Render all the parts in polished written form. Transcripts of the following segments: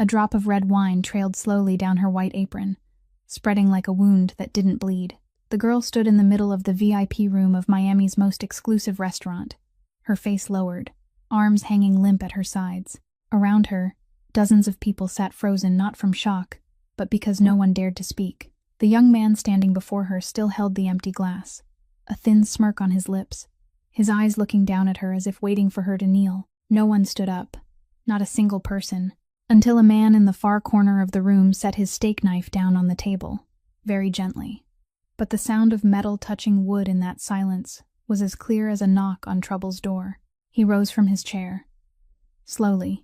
A drop of red wine trailed slowly down her white apron, spreading like a wound that didn't bleed. The girl stood in the middle of the VIP room of Miami's most exclusive restaurant, her face lowered, arms hanging limp at her sides. Around her, dozens of people sat frozen not from shock, but because no one dared to speak. The young man standing before her still held the empty glass, a thin smirk on his lips, his eyes looking down at her as if waiting for her to kneel. No one stood up, not a single person, until a man in the far corner of the room set his steak knife down on the table, very gently. But the sound of metal touching wood in that silence was as clear as a knock on trouble's door. He rose from his chair. Slowly,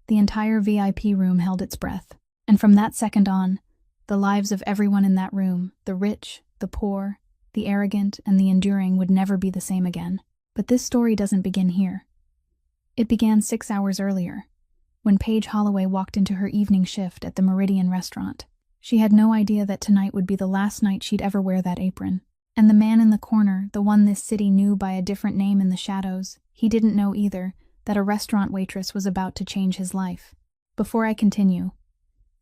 the entire VIP room held its breath, and from that second on, the lives of everyone in that room, the rich, the poor, the arrogant, and the enduring, would never be the same again. But this story doesn't begin here. It began 6 hours earlier, when Paige Holloway walked into her evening shift at the Meridian restaurant. She had no idea that tonight would be the last night she'd ever wear that apron. And the man in the corner, the one this city knew by a different name in the shadows, he didn't know either that a restaurant waitress was about to change his life. Before I continue,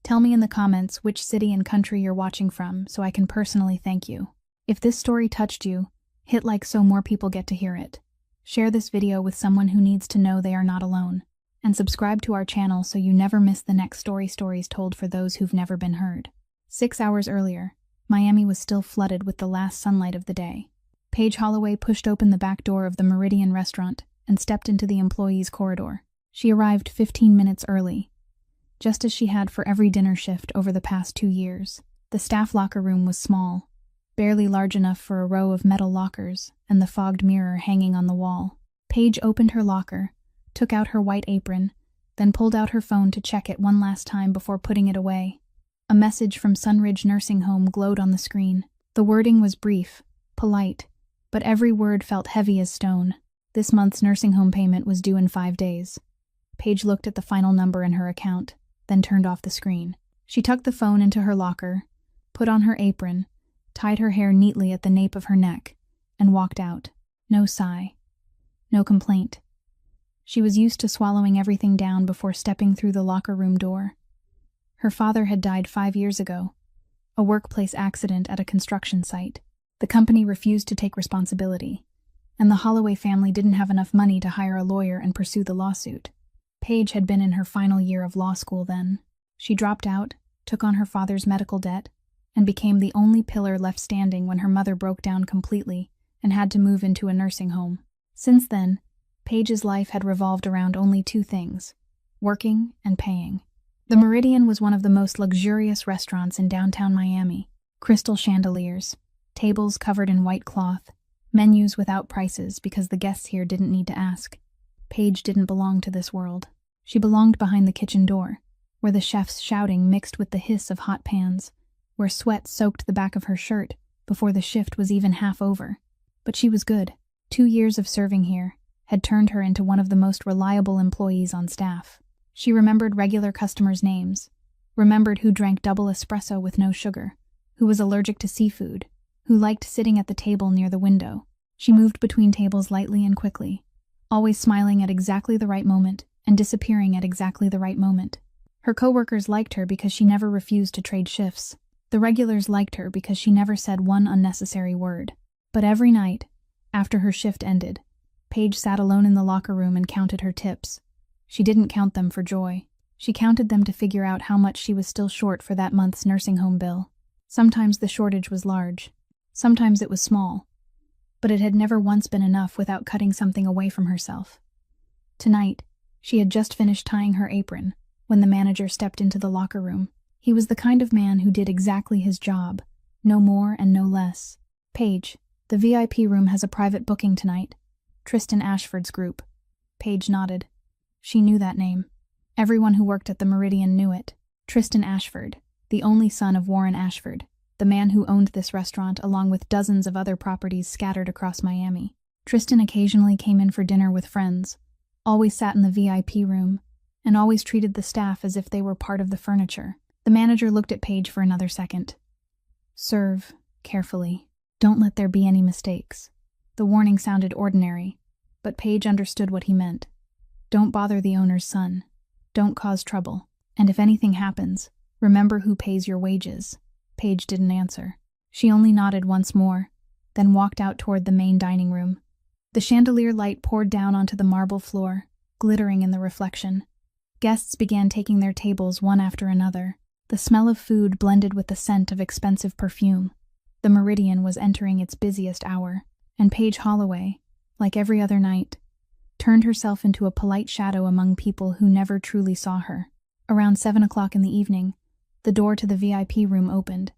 tell me in the comments which city and country you're watching from so I can personally thank you. If this story touched you, hit like so more people get to hear it. Share this video with someone who needs to know they are not alone. And subscribe to our channel so you never miss the next stories told for those who've never been heard. 6 hours earlier, Miami was still flooded with the last sunlight of the day. Paige Holloway pushed open the back door of the Meridian restaurant and stepped into the employees' corridor. She arrived 15 minutes early, just as she had for every dinner shift over the past 2 years. The staff locker room was small, barely large enough for a row of metal lockers and the fogged mirror hanging on the wall. Paige opened her locker, took out her white apron, then pulled out her phone to check it one last time before putting it away. A message from Sunridge Nursing Home glowed on the screen. The wording was brief, polite, but every word felt heavy as stone. This month's nursing home payment was due in 5 days. Paige looked at the final number in her account, then turned off the screen. She tucked the phone into her locker, put on her apron, tied her hair neatly at the nape of her neck, and walked out. No sigh. No complaint. She was used to swallowing everything down before stepping through the locker room door. Her father had died 5 years ago, a workplace accident at a construction site. The company refused to take responsibility, and the Holloway family didn't have enough money to hire a lawyer and pursue the lawsuit. Paige had been in her final year of law school then. She dropped out, took on her father's medical debt, and became the only pillar left standing when her mother broke down completely and had to move into a nursing home. Since then, Paige's life had revolved around only 2 things: working and paying. The Meridian was one of the most luxurious restaurants in downtown Miami. Crystal chandeliers, tables covered in white cloth, menus without prices because the guests here didn't need to ask. Paige didn't belong to this world. She belonged behind the kitchen door, where the chef's shouting mixed with the hiss of hot pans, where sweat soaked the back of her shirt before the shift was even half over. But she was good. 2 years of serving here had turned her into one of the most reliable employees on staff. She remembered regular customers' names, remembered who drank double espresso with no sugar, who was allergic to seafood, who liked sitting at the table near the window. She moved between tables lightly and quickly, always smiling at exactly the right moment and disappearing at exactly the right moment. Her coworkers liked her because she never refused to trade shifts. The regulars liked her because she never said one unnecessary word. But every night, after her shift ended, Paige sat alone in the locker room and counted her tips. She didn't count them for joy. She counted them to figure out how much she was still short for that month's nursing home bill. Sometimes the shortage was large. Sometimes it was small. But it had never once been enough without cutting something away from herself. Tonight, she had just finished tying her apron when the manager stepped into the locker room. He was the kind of man who did exactly his job, no more and no less. "Paige, the VIP room has a private booking tonight. Tristan Ashford's group." Paige nodded. She knew that name. Everyone who worked at the Meridian knew it. Tristan Ashford, the only son of Warren Ashford, the man who owned this restaurant along with dozens of other properties scattered across Miami. Tristan occasionally came in for dinner with friends, always sat in the VIP room, and always treated the staff as if they were part of the furniture. The manager looked at Paige for another second. "Serve carefully. Don't let there be any mistakes." The warning sounded ordinary, but Paige understood what he meant. Don't bother the owner's son. Don't cause trouble. And if anything happens, remember who pays your wages. Paige didn't answer. She only nodded once more, then walked out toward the main dining room. The chandelier light poured down onto the marble floor, glittering in the reflection. Guests began taking their tables one after another. The smell of food blended with the scent of expensive perfume. The Meridian was entering its busiest hour, and Paige Holloway, like every other night, turned herself into a polite shadow among people who never truly saw her. Around 7 o'clock in the evening, the door to the VIP room opened.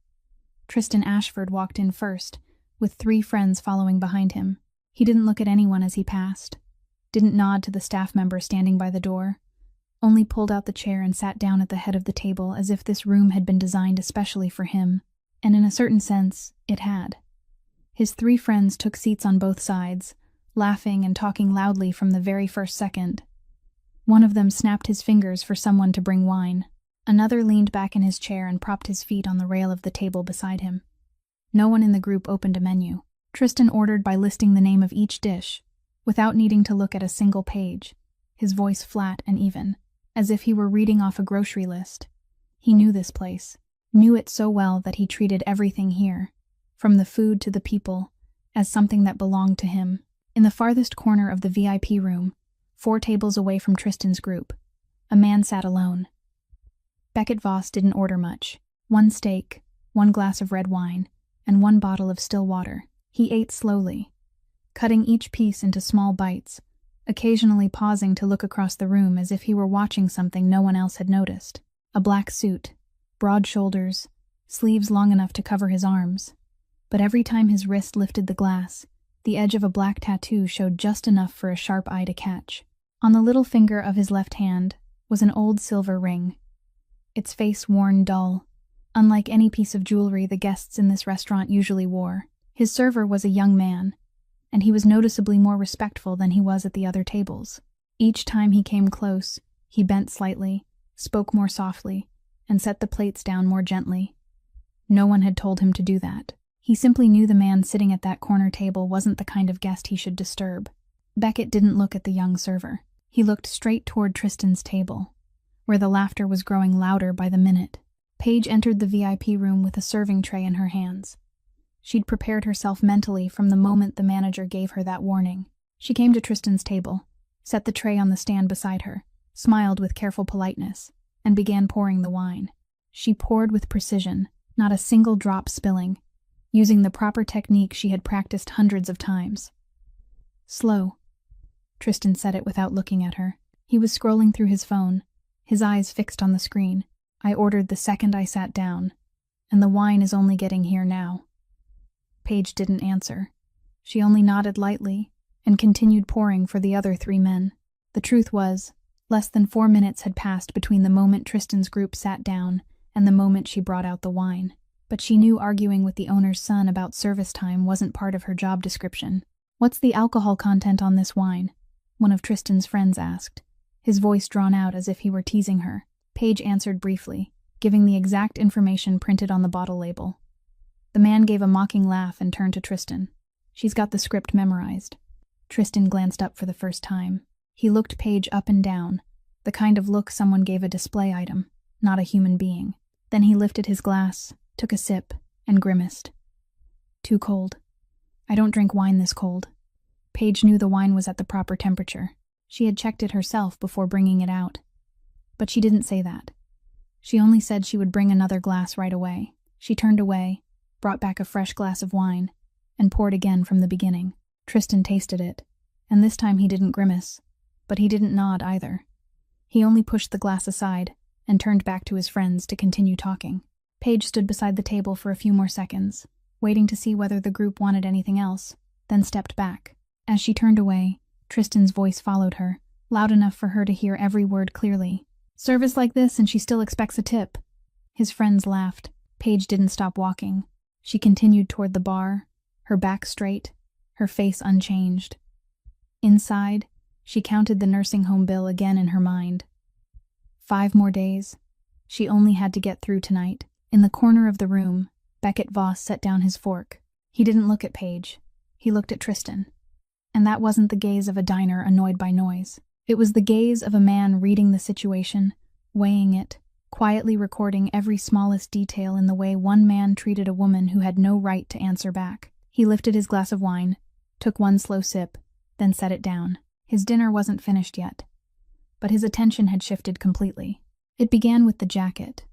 Tristan Ashford walked in first, with 3 friends following behind him. He didn't look at anyone as he passed, didn't nod to the staff member standing by the door, only pulled out the chair and sat down at the head of the table as if this room had been designed especially for him, and in a certain sense, it had. His 3 friends took seats on both sides, laughing and talking loudly from the very first second. One of them snapped his fingers for someone to bring wine. Another leaned back in his chair and propped his feet on the rail of the table beside him. No one in the group opened a menu. Tristan ordered by listing the name of each dish, without needing to look at a single page, his voice flat and even, as if he were reading off a grocery list. He knew this place, knew it so well that he treated everything here, from the food to the people, as something that belonged to him. In the farthest corner of the VIP room, 4 tables away from Tristan's group, a man sat alone. Beckett Voss didn't order much. 1 steak, 1 glass of red wine, and 1 bottle of still water. He ate slowly, cutting each piece into small bites, occasionally pausing to look across the room as if he were watching something no one else had noticed. A black suit, broad shoulders, sleeves long enough to cover his arms. But every time his wrist lifted the glass, the edge of a black tattoo showed just enough for a sharp eye to catch. On the little finger of his left hand was an old silver ring, its face worn dull, unlike any piece of jewelry the guests in this restaurant usually wore. His server was a young man, and he was noticeably more respectful than he was at the other tables. Each time he came close, he bent slightly, spoke more softly, and set the plates down more gently. No one had told him to do that. He simply knew the man sitting at that corner table wasn't the kind of guest he should disturb. Beckett didn't look at the young server. He looked straight toward Tristan's table, where the laughter was growing louder by the minute. Paige entered the VIP room with a serving tray in her hands. She'd prepared herself mentally from the moment the manager gave her that warning. She came to Tristan's table, set the tray on the stand beside her, smiled with careful politeness, and began pouring the wine. She poured with precision, not a single drop spilling, using the proper technique she had practiced hundreds of times. Slow. Tristan said it without looking at her. He was scrolling through his phone, his eyes fixed on the screen. I ordered the second I sat down, and the wine is only getting here now. Paige didn't answer. She only nodded lightly and continued pouring for the other 3 men. The truth was, less than 4 minutes had passed between the moment Tristan's group sat down and the moment she brought out the wine. But she knew arguing with the owner's son about service time wasn't part of her job description. "What's the alcohol content on this wine?" one of Tristan's friends asked, his voice drawn out as if he were teasing her. Paige answered briefly, giving the exact information printed on the bottle label. The man gave a mocking laugh and turned to Tristan. "She's got the script memorized." Tristan glanced up for the first time. He looked Paige up and down, the kind of look someone gave a display item, not a human being. Then he lifted his glass, took a sip, and grimaced. "Too cold. I don't drink wine this cold." Paige knew the wine was at the proper temperature. She had checked it herself before bringing it out. But she didn't say that. She only said she would bring another glass right away. She turned away, brought back a fresh glass of wine, and poured again from the beginning. Tristan tasted it, and this time he didn't grimace, but he didn't nod either. He only pushed the glass aside and turned back to his friends to continue talking. Paige stood beside the table for a few more seconds, waiting to see whether the group wanted anything else, then stepped back. As she turned away, Tristan's voice followed her, loud enough for her to hear every word clearly. "Service like this and she still expects a tip." His friends laughed. Paige didn't stop walking. She continued toward the bar, her back straight, her face unchanged. Inside, she counted the nursing home bill again in her mind. 5 more days. She only had to get through tonight. In the corner of the room, Beckett Voss set down his fork. He didn't look at Paige. He looked at Tristan. And that wasn't the gaze of a diner annoyed by noise. It was the gaze of a man reading the situation, weighing it, quietly recording every smallest detail in the way one man treated a woman who had no right to answer back. He lifted his glass of wine, took one slow sip, then set it down. His dinner wasn't finished yet, but his attention had shifted completely. It began with the jacket.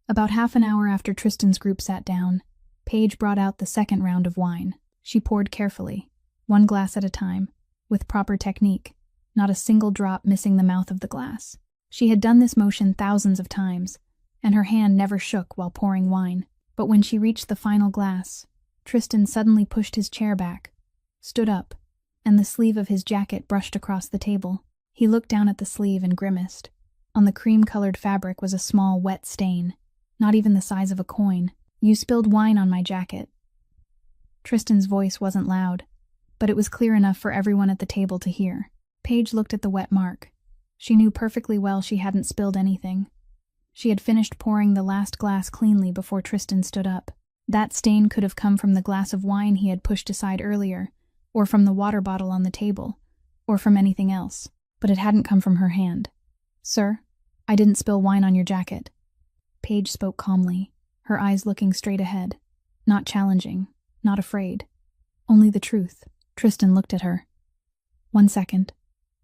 About half an hour after Tristan's group sat down, Paige brought out the second round of wine. She poured carefully, one glass at a time, with proper technique, not a single drop missing the mouth of the glass. She had done this motion thousands of times, and her hand never shook while pouring wine. But when she reached the final glass, Tristan suddenly pushed his chair back, stood up, and the sleeve of his jacket brushed across the table. He looked down at the sleeve and grimaced. On the cream-colored fabric was a small, wet stain, not even the size of a coin. "You spilled wine on my jacket." Tristan's voice wasn't loud, but it was clear enough for everyone at the table to hear. Paige looked at the wet mark. She knew perfectly well she hadn't spilled anything. She had finished pouring the last glass cleanly before Tristan stood up. That stain could have come from the glass of wine he had pushed aside earlier, or from the water bottle on the table, or from anything else, but it hadn't come from her hand. "Sir, I didn't spill wine on your jacket." Paige spoke calmly, her eyes looking straight ahead, not challenging, not afraid, only the truth. Tristan looked at her. 1 second,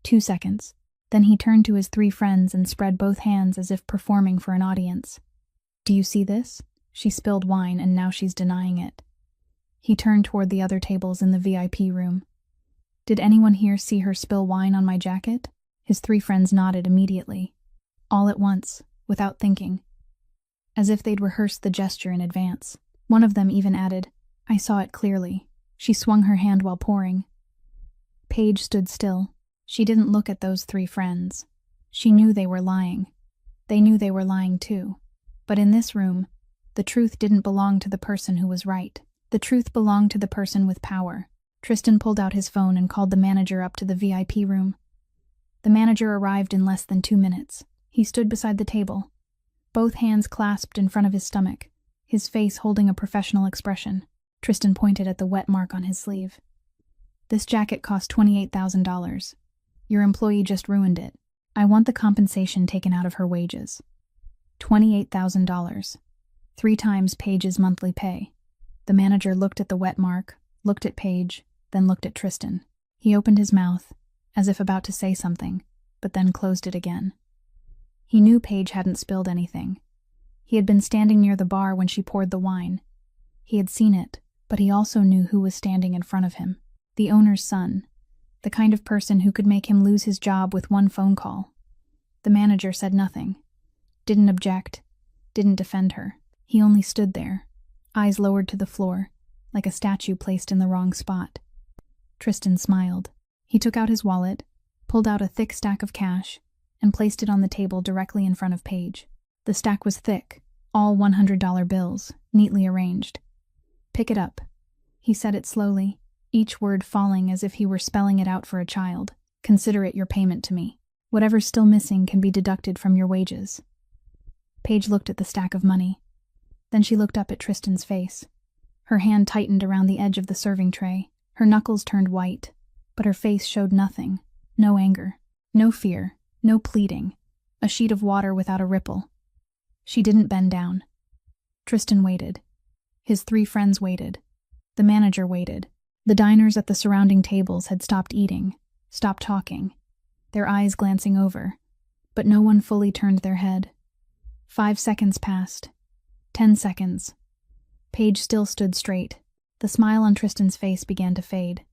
2 seconds. Then he turned to his 3 friends and spread both hands as if performing for an audience. "Do you see this? She spilled wine and now she's denying it." He turned toward the other tables in the VIP room. "Did anyone here see her spill wine on my jacket?" His 3 friends nodded immediately, all at once, without thinking, as if they'd rehearsed the gesture in advance. One of them even added, "I saw it clearly." She swung her hand while pouring. Paige stood still. She didn't look at those 3 friends. She knew they were lying. They knew they were lying too. But in this room, the truth didn't belong to the person who was right. The truth belonged to the person with power. Tristan pulled out his phone and called the manager up to the VIP room. The manager arrived in less than 2 minutes. He stood beside the table, both hands clasped in front of his stomach, his face holding a professional expression. Tristan pointed at the wet mark on his sleeve. "This jacket cost $28,000. Your employee just ruined it. I want the compensation taken out of her wages." $28,000. 3 times Paige's monthly pay. The manager looked at the wet mark, looked at Paige, then looked at Tristan. He opened his mouth, as if about to say something, but then closed it again. He knew Paige hadn't spilled anything. He had been standing near the bar when she poured the wine. He had seen it, but he also knew who was standing in front of him. The owner's son. The kind of person who could make him lose his job with one phone call. The manager said nothing. Didn't object. Didn't defend her. He only stood there, eyes lowered to the floor, like a statue placed in the wrong spot. Tristan smiled. He took out his wallet, pulled out a thick stack of cash, and placed it on the table directly in front of Paige. The stack was thick, all $100 bills, neatly arranged. "Pick it up." He said it slowly, each word falling as if he were spelling it out for a child. "Consider it your payment to me. Whatever's still missing can be deducted from your wages." Paige looked at the stack of money. Then she looked up at Tristan's face. Her hand tightened around the edge of the serving tray. Her knuckles turned white, but her face showed nothing. No anger, no fear, no pleading. A sheet of water without a ripple. She didn't bend down. Tristan waited. His 3 friends waited. The manager waited. The diners at the surrounding tables had stopped eating, stopped talking, their eyes glancing over, but no one fully turned their head. 5 seconds passed. 10 seconds. Paige still stood straight. The smile on Tristan's face began to fade.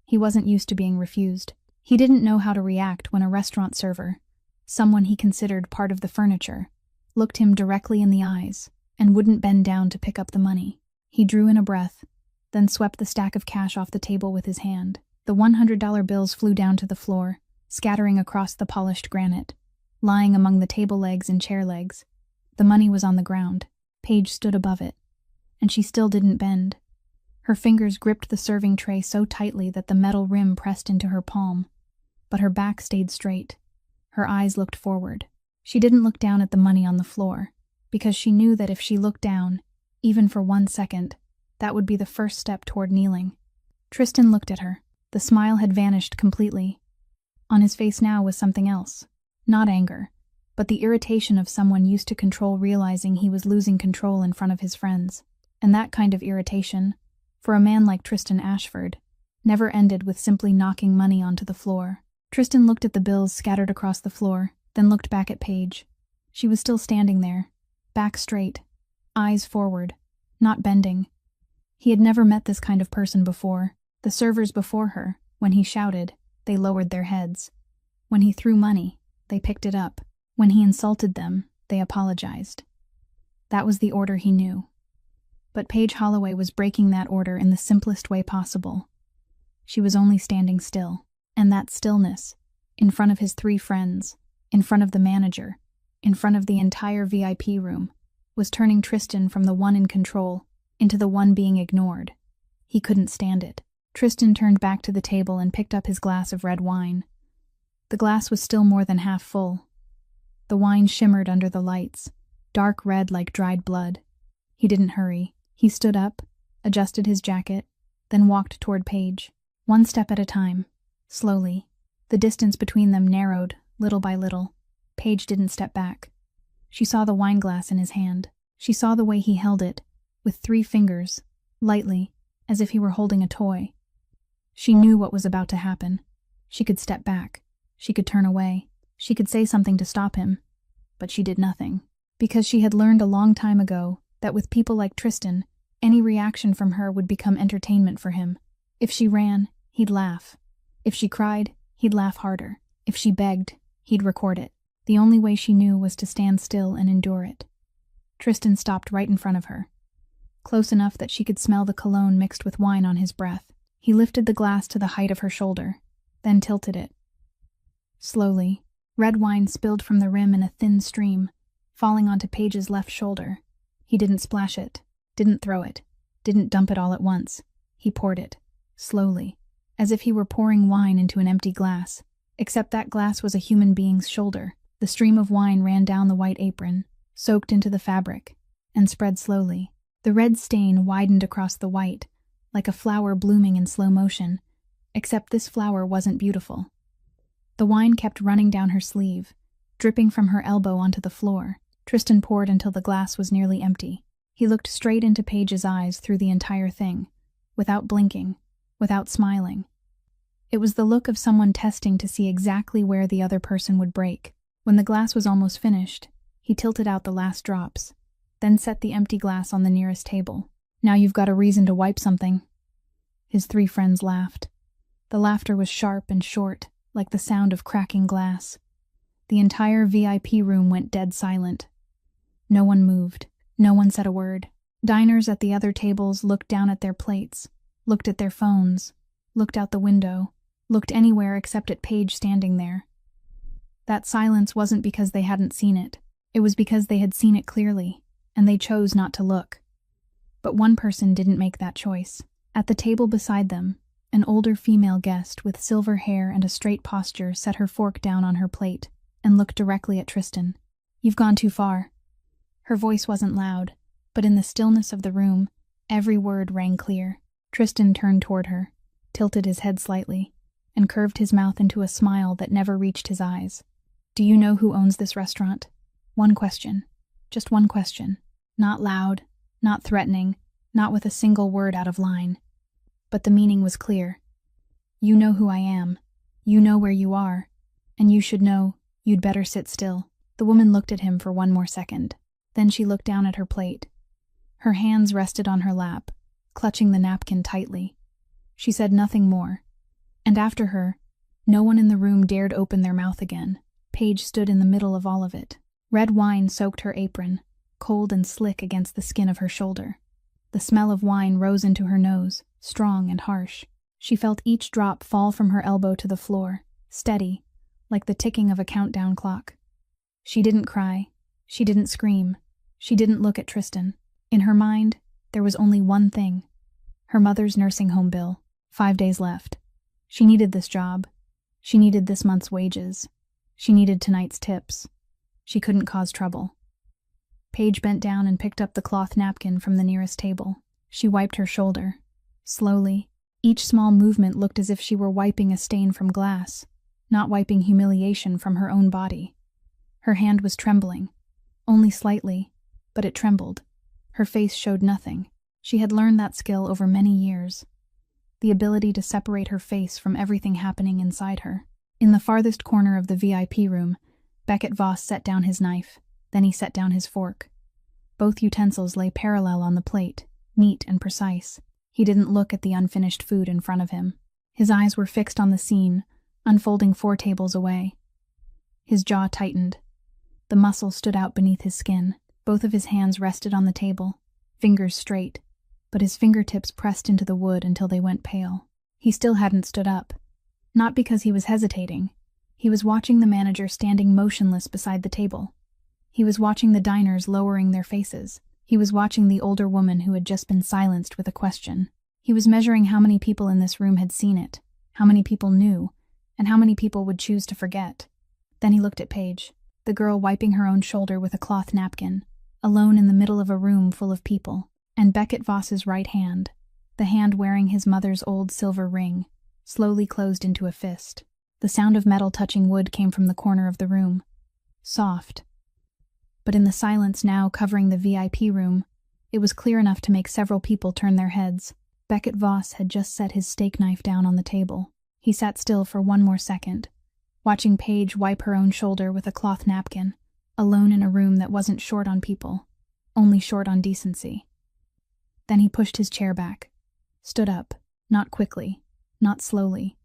He wasn't used to being refused. He didn't know how to react when a restaurant server, someone he considered part of the furniture, looked him directly in the eyes and wouldn't bend down to pick up the money. He drew in a breath, then swept the stack of cash off the table with his hand. The $100 bills flew down to the floor, scattering across the polished granite, lying among the table legs and chair legs. The money was on the ground. Paige stood above it, and she still didn't bend. Her fingers gripped the serving tray so tightly that the metal rim pressed into her palm, but her back stayed straight. Her eyes looked forward. She didn't look down at the money on the floor, because she knew that if she looked down, even for 1 second, that would be the first step toward kneeling. Tristan looked at her. The smile had vanished completely. On his face now was something else. Not anger, but the irritation of someone used to control realizing he was losing control in front of his friends. And that kind of irritation, for a man like Tristan Ashford, never ended with simply knocking money onto the floor. Tristan looked at the bills scattered across the floor, then looked back at Paige. She was still standing there, back straight, eyes forward, not bending. He had never met this kind of person before. The servers before her, when he shouted, they lowered their heads. When he threw money, they picked it up. When he insulted them, they apologized. That was the order he knew. But Paige Holloway was breaking that order in the simplest way possible. She was only standing still, and that stillness, in front of his 3 friends, in front of the manager, in front of the entire VIP room, was turning Tristan from the one in control into the one being ignored. He couldn't stand it. Tristan turned back to the table and picked up his glass of red wine. The glass was still more than half full. The wine shimmered under the lights, dark red like dried blood. He didn't hurry. He stood up, adjusted his jacket, then walked toward Paige. One step at a time, slowly. The distance between them narrowed, little by little. Paige didn't step back. She saw the wine glass in his hand. She saw the way he held it, with 3 fingers, lightly, as if he were holding a toy. She knew what was about to happen. She could step back. She could turn away. She could say something to stop him. But she did nothing. Because she had learned a long time ago that with people like Tristan, any reaction from her would become entertainment for him. If she ran, he'd laugh. If she cried, he'd laugh harder. If she begged, he'd record it. The only way she knew was to stand still and endure it. Tristan stopped right in front of her, close enough that she could smell the cologne mixed with wine on his breath. He lifted the glass to the height of her shoulder, then tilted it. Slowly, red wine spilled from the rim in a thin stream, falling onto Paige's left shoulder. He didn't splash it, didn't throw it, didn't dump it all at once. He poured it, slowly, as if he were pouring wine into an empty glass, except that glass was a human being's shoulder. The stream of wine ran down the white apron, soaked into the fabric, and spread slowly. The red stain widened across the white, like a flower blooming in slow motion, except this flower wasn't beautiful. The wine kept running down her sleeve, dripping from her elbow onto the floor. Tristan poured until the glass was nearly empty. He looked straight into Paige's eyes through the entire thing, without blinking, without smiling. It was the look of someone testing to see exactly where the other person would break. When the glass was almost finished, he tilted out the last drops, then set the empty glass on the nearest table. "Now you've got a reason to wipe something." His 3 friends laughed. The laughter was sharp and short, like the sound of cracking glass. The entire VIP room went dead silent. No one moved. No one said a word. Diners at the other tables looked down at their plates, looked at their phones, looked out the window, looked anywhere except at Paige standing there. That silence wasn't because they hadn't seen it. It was because they had seen it clearly, and they chose not to look. But one person didn't make that choice. At the table beside them, an older female guest with silver hair and a straight posture set her fork down on her plate and looked directly at Tristan. "You've gone too far." Her voice wasn't loud, but in the stillness of the room, every word rang clear. Tristan turned toward her, tilted his head slightly, and curved his mouth into a smile that never reached his eyes. "Do you know who owns this restaurant?" One question. Just one question. Not loud, not threatening, not with a single word out of line. But the meaning was clear. "You know who I am. You know where you are. And you should know, you'd better sit still." The woman looked at him for one more second. Then she looked down at her plate. Her hands rested on her lap, clutching the napkin tightly. She said nothing more. And after her, no one in the room dared open their mouth again. Paige stood in the middle of all of it. Red wine soaked her apron, cold and slick against the skin of her shoulder. The smell of wine rose into her nose, strong and harsh. She felt each drop fall from her elbow to the floor, steady, like the ticking of a countdown clock. She didn't cry. She didn't scream. She didn't look at Tristan. In her mind, there was only one thing. Her mother's nursing home bill. 5 days left. She needed this job. She needed this month's wages. She needed tonight's tips. She couldn't cause trouble. Paige bent down and picked up the cloth napkin from the nearest table. She wiped her shoulder. Slowly. Each small movement looked as if she were wiping a stain from glass, not wiping humiliation from her own body. Her hand was trembling. Only slightly, but it trembled. Her face showed nothing. She had learned that skill over many years. The ability to separate her face from everything happening inside her. In the farthest corner of the VIP room, Beckett Voss set down his knife. Then he set down his fork. Both utensils lay parallel on the plate, neat and precise. He didn't look at the unfinished food in front of him. His eyes were fixed on the scene, unfolding 4 tables away. His jaw tightened. The muscle stood out beneath his skin. Both of his hands rested on the table, fingers straight, but his fingertips pressed into the wood until they went pale. He still hadn't stood up. Not because he was hesitating. He was watching the manager standing motionless beside the table. He was watching the diners lowering their faces. He was watching the older woman who had just been silenced with a question. He was measuring how many people in this room had seen it, how many people knew, and how many people would choose to forget. Then he looked at Paige, the girl wiping her own shoulder with a cloth napkin, alone in the middle of a room full of people, and Beckett Voss's right hand, the hand wearing his mother's old silver ring, slowly closed into a fist. The sound of metal touching wood came from the corner of the room. Soft. But in the silence now covering the VIP room, it was clear enough to make several people turn their heads. Beckett Voss had just set his steak knife down on the table. He sat still for 1 more second, watching Paige wipe her own shoulder with a cloth napkin, alone in a room that wasn't short on people, only short on decency. Then he pushed his chair back, stood up, not quickly, not slowly,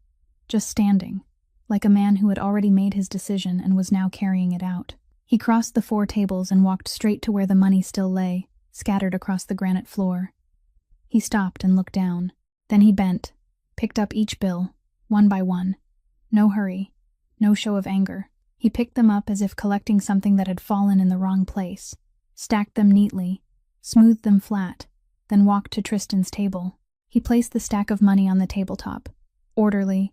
just standing, like a man who had already made his decision and was now carrying it out. He crossed the 4 tables and walked straight to where the money still lay, scattered across the granite floor. He stopped and looked down. Then he bent, picked up each bill, one by one. No hurry, no show of anger. He picked them up as if collecting something that had fallen in the wrong place, stacked them neatly, smoothed them flat, then walked to Tristan's table. He placed the stack of money on the tabletop, orderly,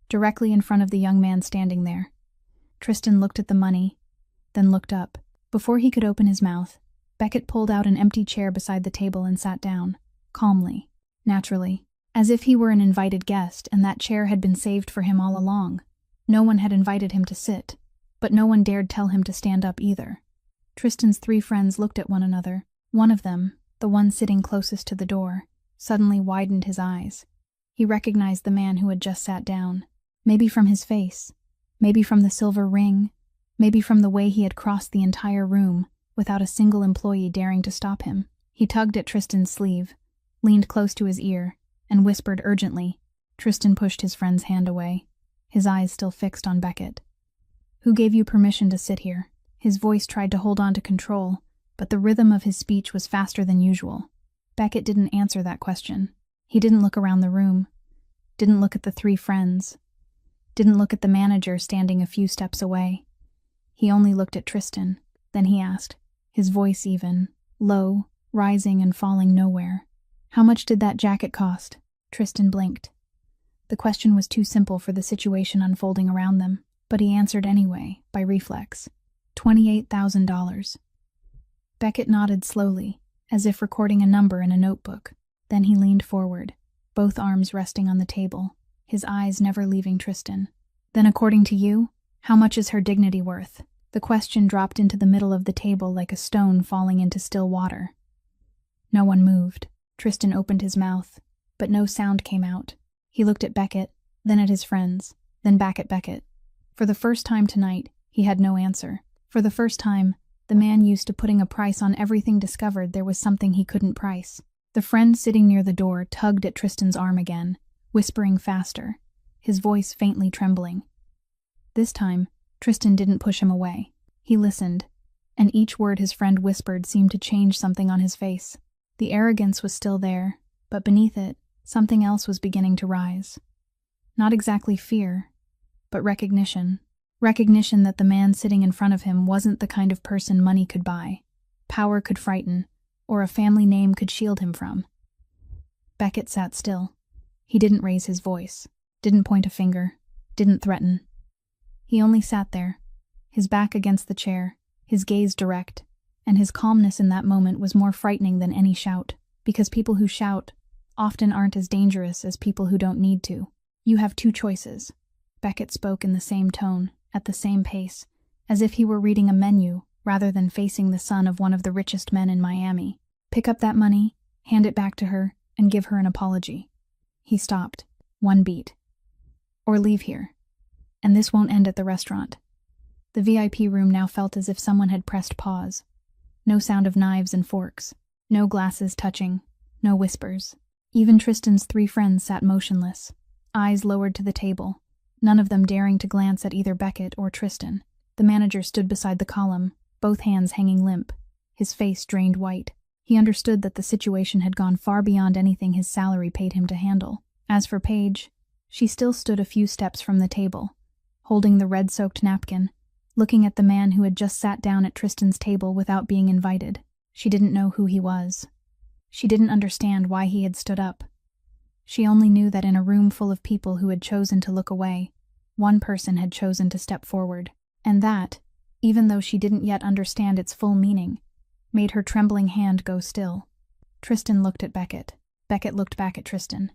directly in front of the young man standing there. Tristan looked at the money, then looked up. Before he could open his mouth, Beckett pulled out an empty chair beside the table and sat down, calmly, naturally, as if he were an invited guest and that chair had been saved for him all along. No one had invited him to sit, but no one dared tell him to stand up either. Tristan's 3 friends looked at one another. One of them, the one sitting closest to the door, suddenly widened his eyes. He recognized the man who had just sat down, maybe from his face, maybe from the silver ring, maybe from the way he had crossed the entire room without a single employee daring to stop him. He tugged at Tristan's sleeve, leaned close to his ear, and whispered urgently. Tristan pushed his friend's hand away, his eyes still fixed on Beckett. "Who gave you permission to sit here?" His voice tried to hold on to control, but the rhythm of his speech was faster than usual. Beckett didn't answer that question. He didn't look around the room, didn't look at the 3 friends, didn't look at the manager standing a few steps away. He only looked at Tristan. Then he asked, his voice even, low, rising and falling nowhere. "How much did that jacket cost?" Tristan blinked. The question was too simple for the situation unfolding around them, but he answered anyway, by reflex. $28,000. Beckett nodded slowly, as if recording a number in a notebook. Then he leaned forward, both arms resting on the table, his eyes never leaving Tristan. "Then according to you, how much is her dignity worth?" The question dropped into the middle of the table like a stone falling into still water. No one moved. Tristan opened his mouth, but no sound came out. He looked at Beckett, then at his friends, then back at Beckett. For the first time tonight, he had no answer. For the first time, the man used to putting a price on everything discovered there was something he couldn't price. The friend sitting near the door tugged at Tristan's arm again, whispering faster, his voice faintly trembling. This time, Tristan didn't push him away. He listened, and each word his friend whispered seemed to change something on his face. The arrogance was still there, but beneath it, something else was beginning to rise. Not exactly fear, but recognition. Recognition that the man sitting in front of him wasn't the kind of person money could buy, power could frighten, or a family name could shield him from. Beckett sat still. He didn't raise his voice, didn't point a finger, didn't threaten. He only sat there, his back against the chair, his gaze direct, and his calmness in that moment was more frightening than any shout, because people who shout often aren't as dangerous as people who don't need to. "You have 2 choices." Beckett spoke in the same tone, at the same pace, as if he were reading a menu rather than facing the son of one of the richest men in Miami. Pick up that money, hand it back to her, and give her an apology. He stopped. One beat. Or leave here. And this won't end at the restaurant. The VIP room now felt as if someone had pressed pause. No sound of knives and forks. No glasses touching. No whispers. Even Tristan's 3 friends sat motionless, eyes lowered to the table, none of them daring to glance at either Beckett or Tristan. The manager stood beside the column, both hands hanging limp, his face drained white. He understood that the situation had gone far beyond anything his salary paid him to handle. As for Paige, she still stood a few steps from the table, holding the red-soaked napkin, looking at the man who had just sat down at Tristan's table without being invited. She didn't know who he was. She didn't understand why he had stood up. She only knew that in a room full of people who had chosen to look away, one person had chosen to step forward, and that, even though she didn't yet understand its full meaning, made her trembling hand go still. Tristan looked at Beckett. Beckett looked back at Tristan.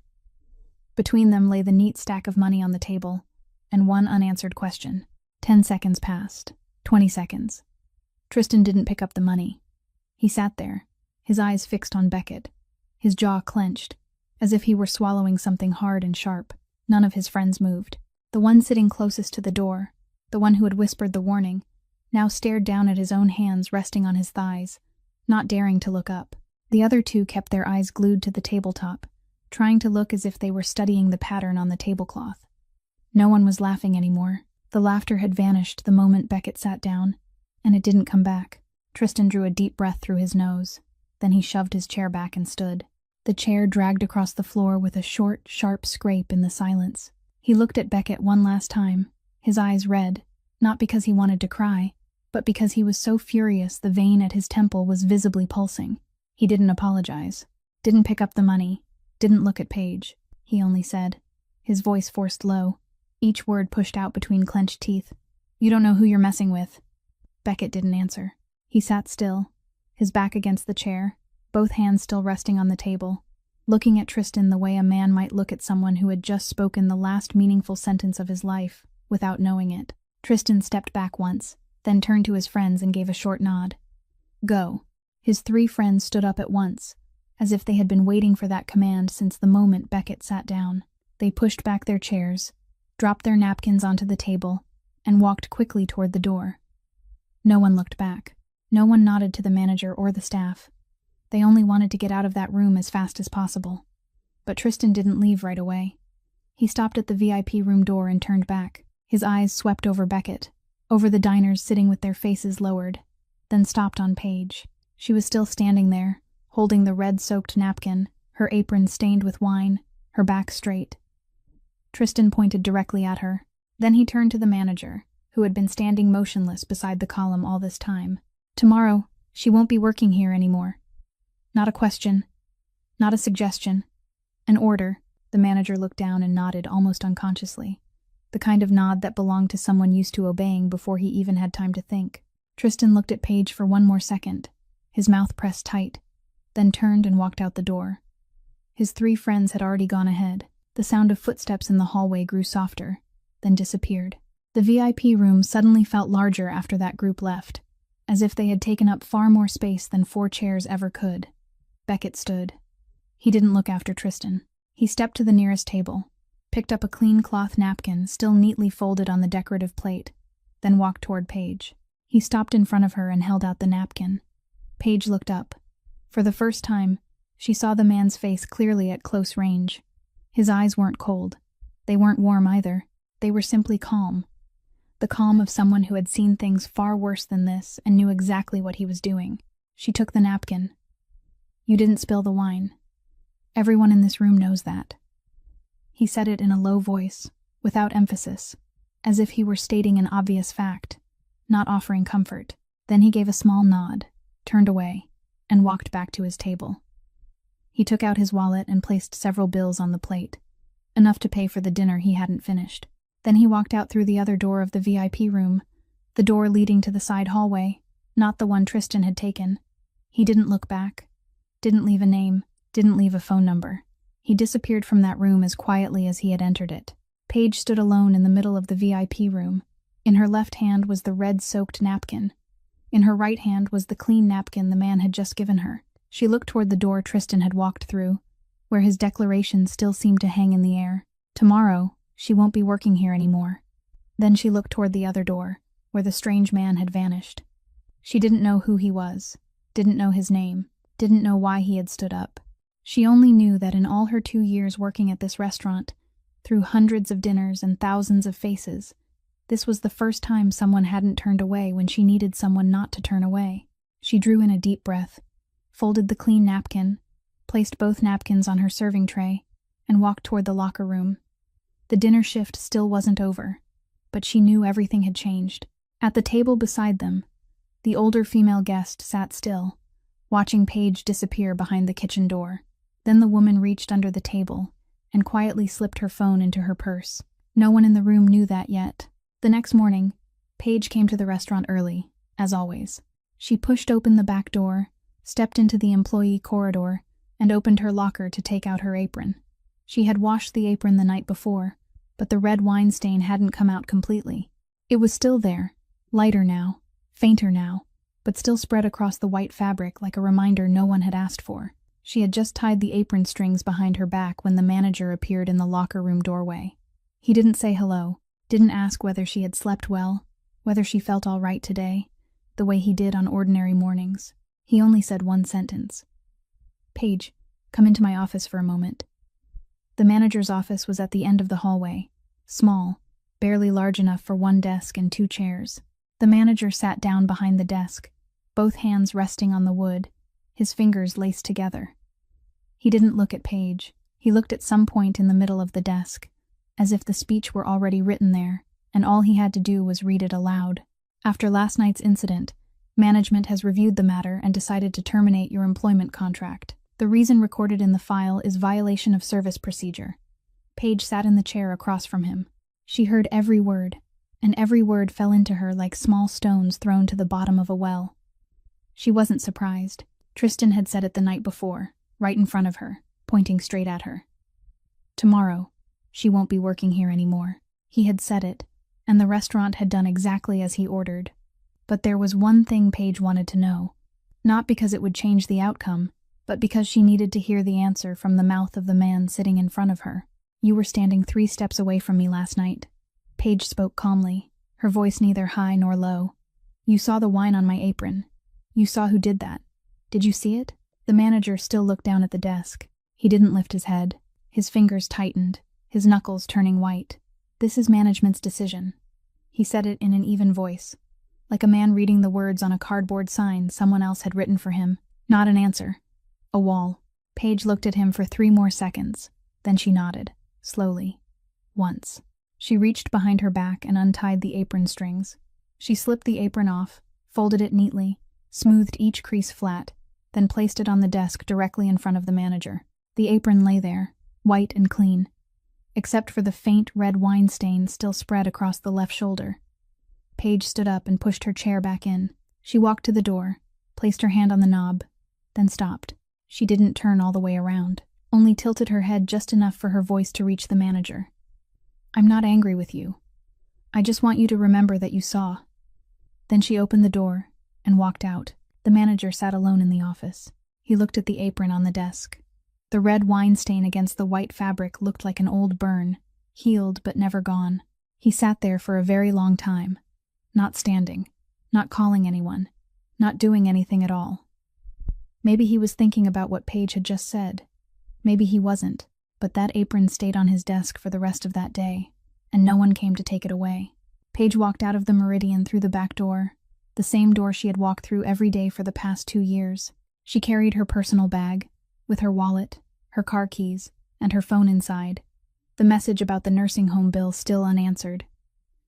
Between them lay the neat stack of money on the table, and one unanswered question. 10 seconds passed. 20 seconds. Tristan didn't pick up the money. He sat there, his eyes fixed on Beckett, his jaw clenched, as if he were swallowing something hard and sharp. None of his friends moved. The one sitting closest to the door, the one who had whispered the warning, now stared down at his own hands resting on his thighs, not daring to look up. The other 2 kept their eyes glued to the tabletop, trying to look as if they were studying the pattern on the tablecloth. No one was laughing anymore. The laughter had vanished the moment Beckett sat down, and it didn't come back. Tristan drew a deep breath through his nose. Then he shoved his chair back and stood. The chair dragged across the floor with a short, sharp scrape in the silence. He looked at Beckett one last time, his eyes red, not because he wanted to cry, but because he was so furious the vein at his temple was visibly pulsing. He didn't apologize, didn't pick up the money, didn't look at Paige. He only said, his voice forced low, each word pushed out between clenched teeth, "You don't know who you're messing with." Beckett didn't answer. He sat still, his back against the chair, both hands still resting on the table, looking at Tristan the way a man might look at someone who had just spoken the last meaningful sentence of his life, without knowing it. Tristan stepped back once, then turned to his friends and gave a short nod. "Go." His 3 friends stood up at once, as if they had been waiting for that command since the moment Beckett sat down. They pushed back their chairs, dropped their napkins onto the table, and walked quickly toward the door. No one looked back. No one nodded to the manager or the staff. They only wanted to get out of that room as fast as possible. But Tristan didn't leave right away. He stopped at the VIP room door and turned back. His eyes swept over Beckett, over the diners sitting with their faces lowered, then stopped on Paige. She was still standing there, holding the red-soaked napkin, her apron stained with wine, her back straight. Tristan pointed directly at her. Then he turned to the manager, who had been standing motionless beside the column all this time. "Tomorrow, she won't be working here anymore." Not a question, not a suggestion. An order. The manager looked down and nodded almost unconsciously, the kind of nod that belonged to someone used to obeying before he even had time to think. Tristan looked at Paige for one more second, his mouth pressed tight, then turned and walked out the door. His 3 friends had already gone ahead. The sound of footsteps in the hallway grew softer, then disappeared. The VIP room suddenly felt larger after that group left, as if they had taken up far more space than 4 chairs ever could. Beckett stood. He didn't look after Tristan. He stepped to the nearest table, picked up a clean cloth napkin still neatly folded on the decorative plate, then walked toward Paige. He stopped in front of her and held out the napkin. Paige looked up. For the first time, she saw the man's face clearly at close range. His eyes weren't cold. They weren't warm either. They were simply calm. The calm of someone who had seen things far worse than this and knew exactly what he was doing. She took the napkin. "You didn't spill the wine. Everyone in this room knows that." He said it in a low voice, without emphasis, as if he were stating an obvious fact, not offering comfort. Then he gave a small nod, turned away, and walked back to his table. He took out his wallet and placed several bills on the plate, enough to pay for the dinner he hadn't finished. Then he walked out through the other door of the VIP room, the door leading to the side hallway, not the one Tristan had taken. He didn't look back, didn't leave a name, didn't leave a phone number. He disappeared from that room as quietly as he had entered it. Paige stood alone in the middle of the VIP room, In her left hand was the red-soaked napkin. In her right hand was the clean napkin the man had just given her. She looked toward the door Tristan had walked through, where his declaration still seemed to hang in the air. Tomorrow, she won't be working here anymore. Then she looked toward the other door, where the strange man had vanished. She didn't know who he was, didn't know his name, didn't know why he had stood up. She only knew that in all her 2 years working at this restaurant, through hundreds of dinners and thousands of faces, this was the first time someone hadn't turned away when she needed someone not to turn away. She drew in a deep breath, folded the clean napkin, placed both napkins on her serving tray, and walked toward the locker room. The dinner shift still wasn't over, but she knew everything had changed. At the table beside them, the older female guest sat still, watching Paige disappear behind the kitchen door. Then the woman reached under the table and quietly slipped her phone into her purse. No one in the room knew that yet. The next morning, Paige came to the restaurant early, as always. She pushed open the back door, stepped into the employee corridor, and opened her locker to take out her apron. She had washed the apron the night before, but the red wine stain hadn't come out completely. It was still there, lighter now, fainter now, but still spread across the white fabric like a reminder no one had asked for. She had just tied the apron strings behind her back when the manager appeared in the locker room doorway. He didn't say hello, didn't ask whether she had slept well, whether she felt all right today, the way he did on ordinary mornings. He only said one sentence. "Paige, come into my office for a moment." The manager's office was at the end of the hallway, small, barely large enough for one desk and 2 chairs. The manager sat down behind the desk, both hands resting on the wood, his fingers laced together. He didn't look at Paige. He looked at some point in the middle of the desk, as if the speech were already written there, and all he had to do was read it aloud. "After last night's incident, management has reviewed the matter and decided to terminate your employment contract. The reason recorded in the file is violation of service procedure." Paige sat in the chair across from him. She heard every word, and every word fell into her like small stones thrown to the bottom of a well. She wasn't surprised. Tristan had said it the night before, right in front of her, pointing straight at her. Tomorrow, she won't be working here anymore. He had said it, and the restaurant had done exactly as he ordered. But there was one thing Paige wanted to know, not because it would change the outcome, but because she needed to hear the answer from the mouth of the man sitting in front of her. "You were standing 3 steps away from me last night." Paige spoke calmly, her voice neither high nor low. "You saw the wine on my apron. You saw who did that. Did you see it?" The manager still looked down at the desk. He didn't lift his head. His fingers tightened, his knuckles turning white. "This is management's decision." He said it in an even voice, like a man reading the words on a cardboard sign someone else had written for him. Not an answer. A wall. Paige looked at him for 3 more seconds. Then she nodded, slowly. Once. She reached behind her back and untied the apron strings. She slipped the apron off, folded it neatly, smoothed each crease flat, then placed it on the desk directly in front of the manager. The apron lay there, white and clean, except for the faint red wine stain still spread across the left shoulder. Paige stood up and pushed her chair back in. She walked to the door, placed her hand on the knob, then stopped. She didn't turn all the way around, only tilted her head just enough for her voice to reach the manager. "I'm not angry with you. I just want you to remember that you saw." Then she opened the door and walked out. The manager sat alone in the office. He looked at the apron on the desk. The red wine stain against the white fabric looked like an old burn, healed but never gone. He sat there for a very long time, not standing, not calling anyone, not doing anything at all. Maybe he was thinking about what Paige had just said. Maybe he wasn't, but that apron stayed on his desk for the rest of that day, and no one came to take it away. Paige walked out of the Meridian through the back door, the same door she had walked through every day for the past 2 years. She carried her personal bag, with her wallet, her car keys, and her phone inside, the message about the nursing home bill still unanswered.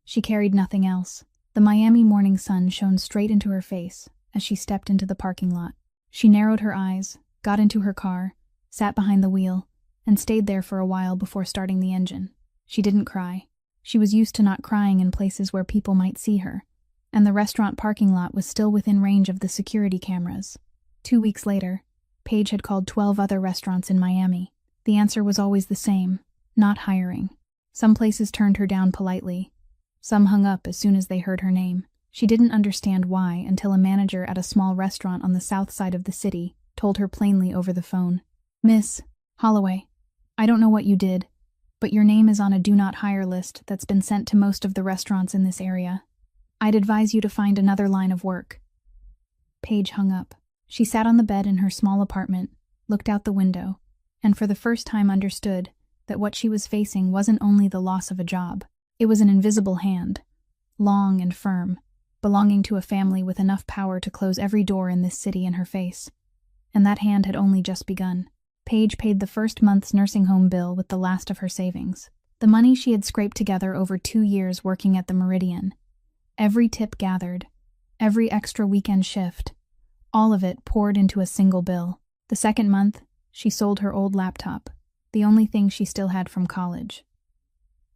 She carried nothing else. The Miami morning sun shone straight into her face as she stepped into the parking lot. She narrowed her eyes, got into her car, sat behind the wheel, and stayed there for a while before starting the engine. She didn't cry. She was used to not crying in places where people might see her, and the restaurant parking lot was still within range of the security cameras. 2 weeks later, Paige had called 12 other restaurants in Miami. The answer was always the same: not hiring. Some places turned her down politely. Some hung up as soon as they heard her name. She didn't understand why until a manager at a small restaurant on the south side of the city told her plainly over the phone. "Miss Holloway, I don't know what you did, but your name is on a do not hire list that's been sent to most of the restaurants in this area. I'd advise you to find another line of work." Paige hung up. She sat on the bed in her small apartment, looked out the window, and for the first time understood that what she was facing wasn't only the loss of a job. It was an invisible hand, long and firm, belonging to a family with enough power to close every door in this city in her face. And that hand had only just begun. Paige paid the first month's nursing home bill with the last of her savings. The money she had scraped together over 2 years working at the Meridian. Every tip gathered, every extra weekend shift, all of it poured into a single bill. The second month, she sold her old laptop, the only thing she still had from college.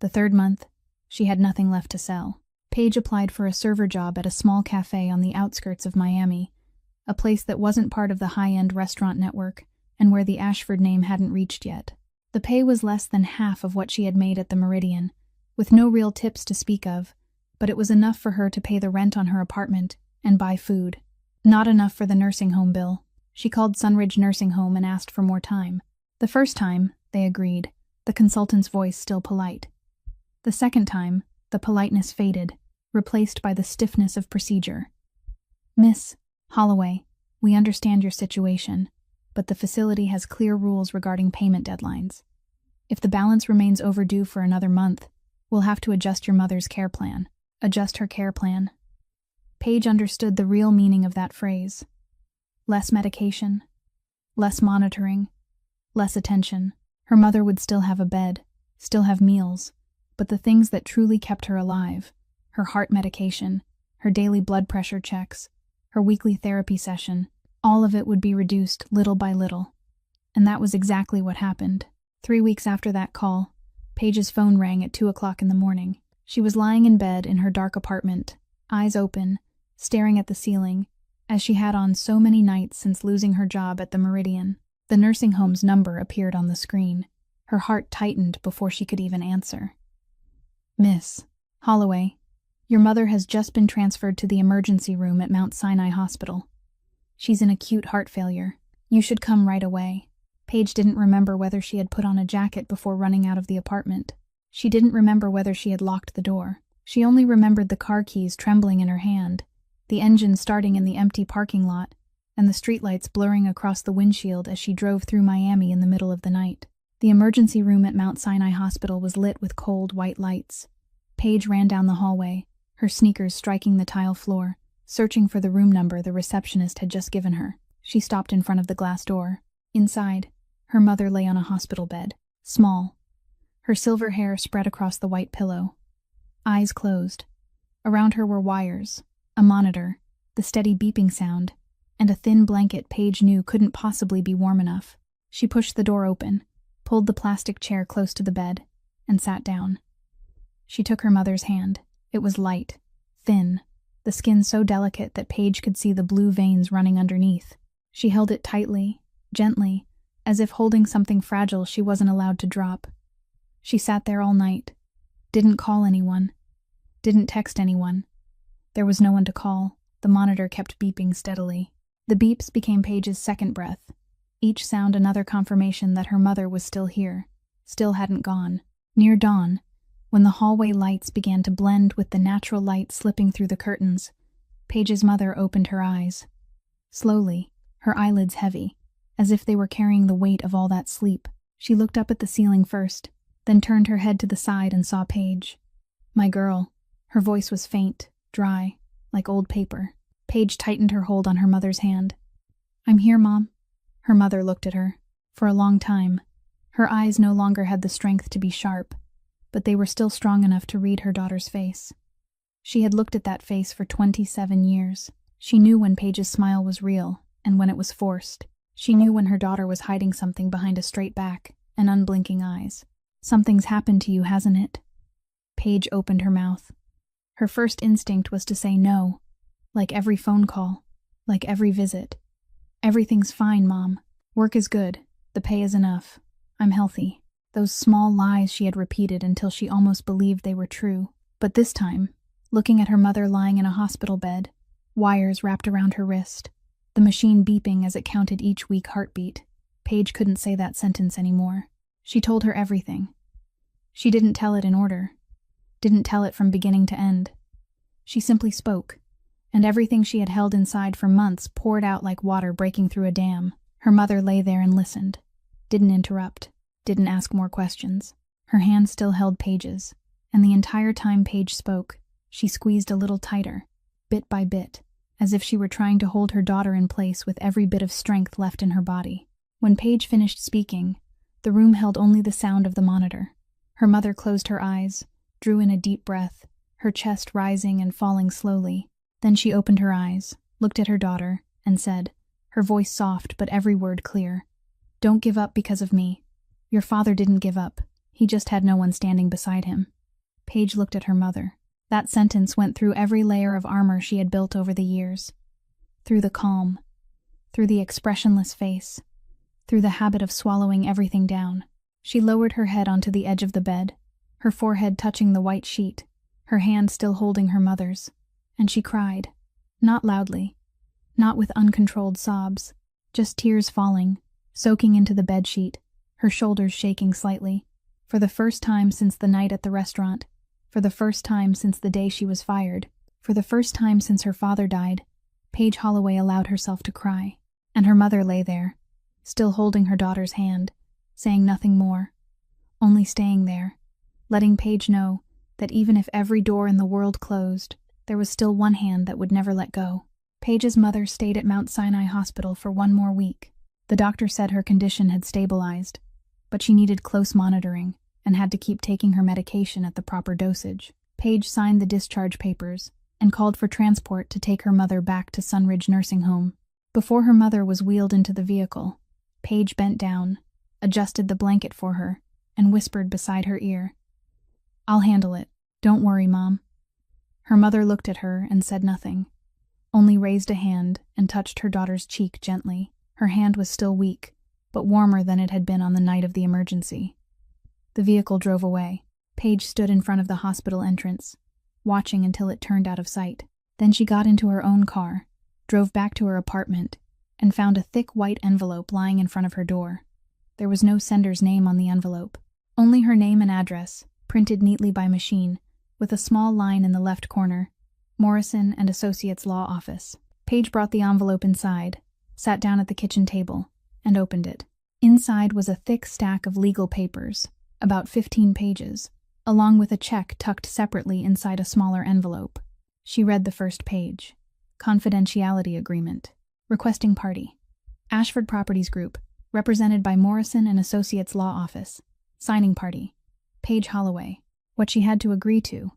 The third month, she had nothing left to sell. Paige applied for a server job at a small cafe on the outskirts of Miami, a place that wasn't part of the high-end restaurant network and where the Ashford name hadn't reached yet. The pay was less than half of what she had made at the Meridian, with no real tips to speak of, but it was enough for her to pay the rent on her apartment and buy food. Not enough for the nursing home bill. She called Sunridge Nursing Home and asked for more time. The first time, they agreed, the consultant's voice still polite. The second time, the politeness faded, replaced by the stiffness of procedure. "Miss Holloway, we understand your situation, but the facility has clear rules regarding payment deadlines. If the balance remains overdue for another month, we'll have to adjust your mother's care plan." Adjust her care plan. Paige understood the real meaning of that phrase. Less medication, less monitoring, less attention. Her mother would still have a bed, still have meals, but the things that truly kept her alive, her heart medication, her daily blood pressure checks, her weekly therapy session, all of it would be reduced little by little. And that was exactly what happened. 3 weeks after that call, Paige's phone rang at 2 o'clock in the morning. She was lying in bed in her dark apartment, eyes open, staring at the ceiling, as she had on so many nights since losing her job at the Meridian. The nursing home's number appeared on the screen. Her heart tightened before she could even answer. "Miss Holloway, your mother has just been transferred to the emergency room at Mount Sinai Hospital. She's in acute heart failure. You should come right away." Paige didn't remember whether she had put on a jacket before running out of the apartment. She didn't remember whether she had locked the door. She only remembered the car keys trembling in her hand, the engine starting in the empty parking lot, and the streetlights blurring across the windshield as she drove through Miami in the middle of the night. The emergency room at Mount Sinai Hospital was lit with cold, white lights. Paige ran down the hallway, her sneakers striking the tile floor, searching for the room number the receptionist had just given her. She stopped in front of the glass door. Inside, her mother lay on a hospital bed, small, her silver hair spread across the white pillow. Eyes closed. Around her were wires, a monitor, the steady beeping sound, and a thin blanket Paige knew couldn't possibly be warm enough. She pushed the door open, pulled the plastic chair close to the bed, and sat down. She took her mother's hand. It was light, thin, the skin so delicate that Paige could see the blue veins running underneath. She held it tightly, gently, as if holding something fragile she wasn't allowed to drop. She sat there all night, didn't call anyone, didn't text anyone. There was no one to call. The monitor kept beeping steadily. The beeps became Paige's second breath, each sound another confirmation that her mother was still here, still hadn't gone. Near dawn, when the hallway lights began to blend with the natural light slipping through the curtains, Paige's mother opened her eyes. Slowly, her eyelids heavy, as if they were carrying the weight of all that sleep. She looked up at the ceiling first, then turned her head to the side and saw Paige. "My girl." Her voice was faint, dry, like old paper. Paige tightened her hold on her mother's hand. "I'm here, Mom." Her mother looked at her. For a long time, her eyes no longer had the strength to be sharp, but they were still strong enough to read her daughter's face. She had looked at that face for 27 years. She knew when Paige's smile was real and when it was forced. She knew when her daughter was hiding something behind a straight back and unblinking eyes. "Something's happened to you, hasn't it?" Paige opened her mouth. Her first instinct was to say no, like every phone call, like every visit. "Everything's fine, Mom. Work is good. The pay is enough. I'm healthy." Those small lies she had repeated until she almost believed they were true. But this time, looking at her mother lying in a hospital bed, wires wrapped around her wrist, the machine beeping as it counted each weak heartbeat, Paige couldn't say that sentence anymore. She told her everything. She didn't tell it in order, didn't tell it from beginning to end. She simply spoke, and everything she had held inside for months poured out like water breaking through a dam. Her mother lay there and listened, didn't interrupt, didn't ask more questions. Her hand still held Paige's, and the entire time Paige spoke, she squeezed a little tighter, bit by bit, as if she were trying to hold her daughter in place with every bit of strength left in her body. When Paige finished speaking, the room held only the sound of the monitor. Her mother closed her eyes, drew in a deep breath, her chest rising and falling slowly. Then she opened her eyes, looked at her daughter, and said, her voice soft but every word clear, "Don't give up because of me. Your father didn't give up. He just had no one standing beside him." Paige looked at her mother. That sentence went through every layer of armor she had built over the years. Through the calm, through the expressionless face, through the habit of swallowing everything down. She lowered her head onto the edge of the bed, her forehead touching the white sheet, her hand still holding her mother's, and she cried, not loudly, not with uncontrolled sobs, just tears falling, soaking into the bedsheet, her shoulders shaking slightly. For the first time since the night at the restaurant, for the first time since the day she was fired, for the first time since her father died, Paige Holloway allowed herself to cry, and her mother lay there, still holding her daughter's hand, saying nothing more, only staying there, letting Paige know that even if every door in the world closed, there was still one hand that would never let go. Paige's mother stayed at Mount Sinai Hospital for 1 more week. The doctor said her condition had stabilized, but she needed close monitoring and had to keep taking her medication at the proper dosage. Paige signed the discharge papers and called for transport to take her mother back to Sunridge Nursing Home. Before her mother was wheeled into the vehicle, Paige bent down, adjusted the blanket for her, and whispered beside her ear, "I'll handle it. Don't worry, Mom." Her mother looked at her and said nothing, only raised a hand and touched her daughter's cheek gently. Her hand was still weak, but warmer than it had been on the night of the emergency. The vehicle drove away. Paige stood in front of the hospital entrance, watching until it turned out of sight. Then she got into her own car, drove back to her apartment, and found a thick white envelope lying in front of her door. There was no sender's name on the envelope, only her name and address, printed neatly by machine, with a small line in the left corner, Morrison and Associates Law Office. Paige brought the envelope inside, sat down at the kitchen table, and opened it. Inside was a thick stack of legal papers, about 15 pages, along with a check tucked separately inside a smaller envelope. She read the first page. Confidentiality Agreement. Requesting Party. Ashford Properties Group, represented by Morrison and Associates Law Office. Signing Party. Paige Holloway. What she had to agree to: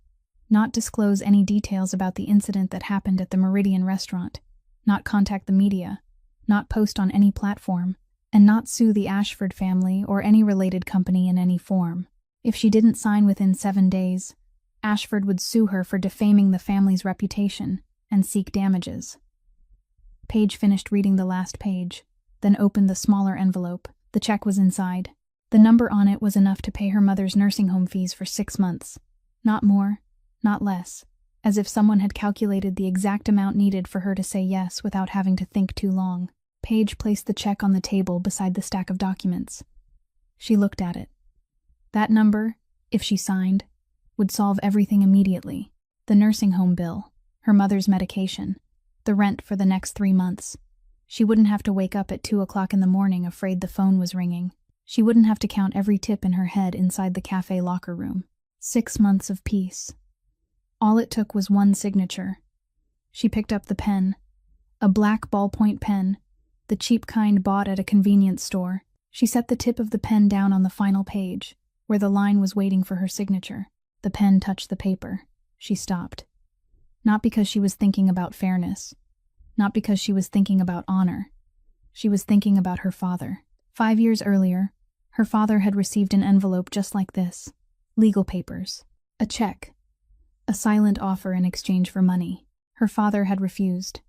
not disclose any details about the incident that happened at the Meridian restaurant, not contact the media, not post on any platform, and not sue the Ashford family or any related company in any form. If she didn't sign within 7 days, Ashford would sue her for defaming the family's reputation and seek damages. Paige finished reading the last page, then opened the smaller envelope. The check was inside. The number on it was enough to pay her mother's nursing home fees for 6 months. Not more, not less, as if someone had calculated the exact amount needed for her to say yes without having to think too long. Paige placed the check on the table beside the stack of documents. She looked at it. That number, if she signed, would solve everything immediately. The nursing home bill, her mother's medication, the rent for the next 3 months. She wouldn't have to wake up at 2 o'clock in the morning afraid the phone was ringing. She wouldn't have to count every tip in her head inside the cafe locker room. 6 months of peace. All it took was one signature. She picked up the pen, a black ballpoint pen, the cheap kind bought at a convenience store. She set the tip of the pen down on the final page, where the line was waiting for her signature. The pen touched the paper. She stopped. Not because she was thinking about fairness. Not because she was thinking about honor. She was thinking about her father. 5 years earlier, her father had received an envelope just like this. Legal papers. A check. A silent offer in exchange for money. Her father had refused.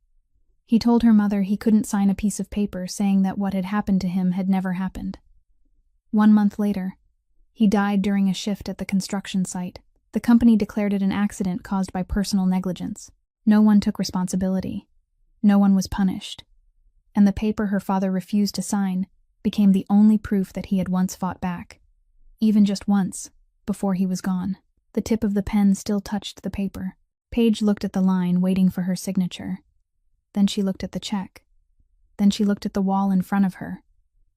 He told her mother he couldn't sign a piece of paper saying that what had happened to him had never happened. 1 month later, he died during a shift at the construction site. The company declared it an accident caused by personal negligence. No one took responsibility. No one was punished. And the paper her father refused to sign became the only proof that he had once fought back. Even just once, before he was gone. The tip of the pen still touched the paper. Paige looked at the line, waiting for her signature. Then she looked at the check. Then she looked at the wall in front of her,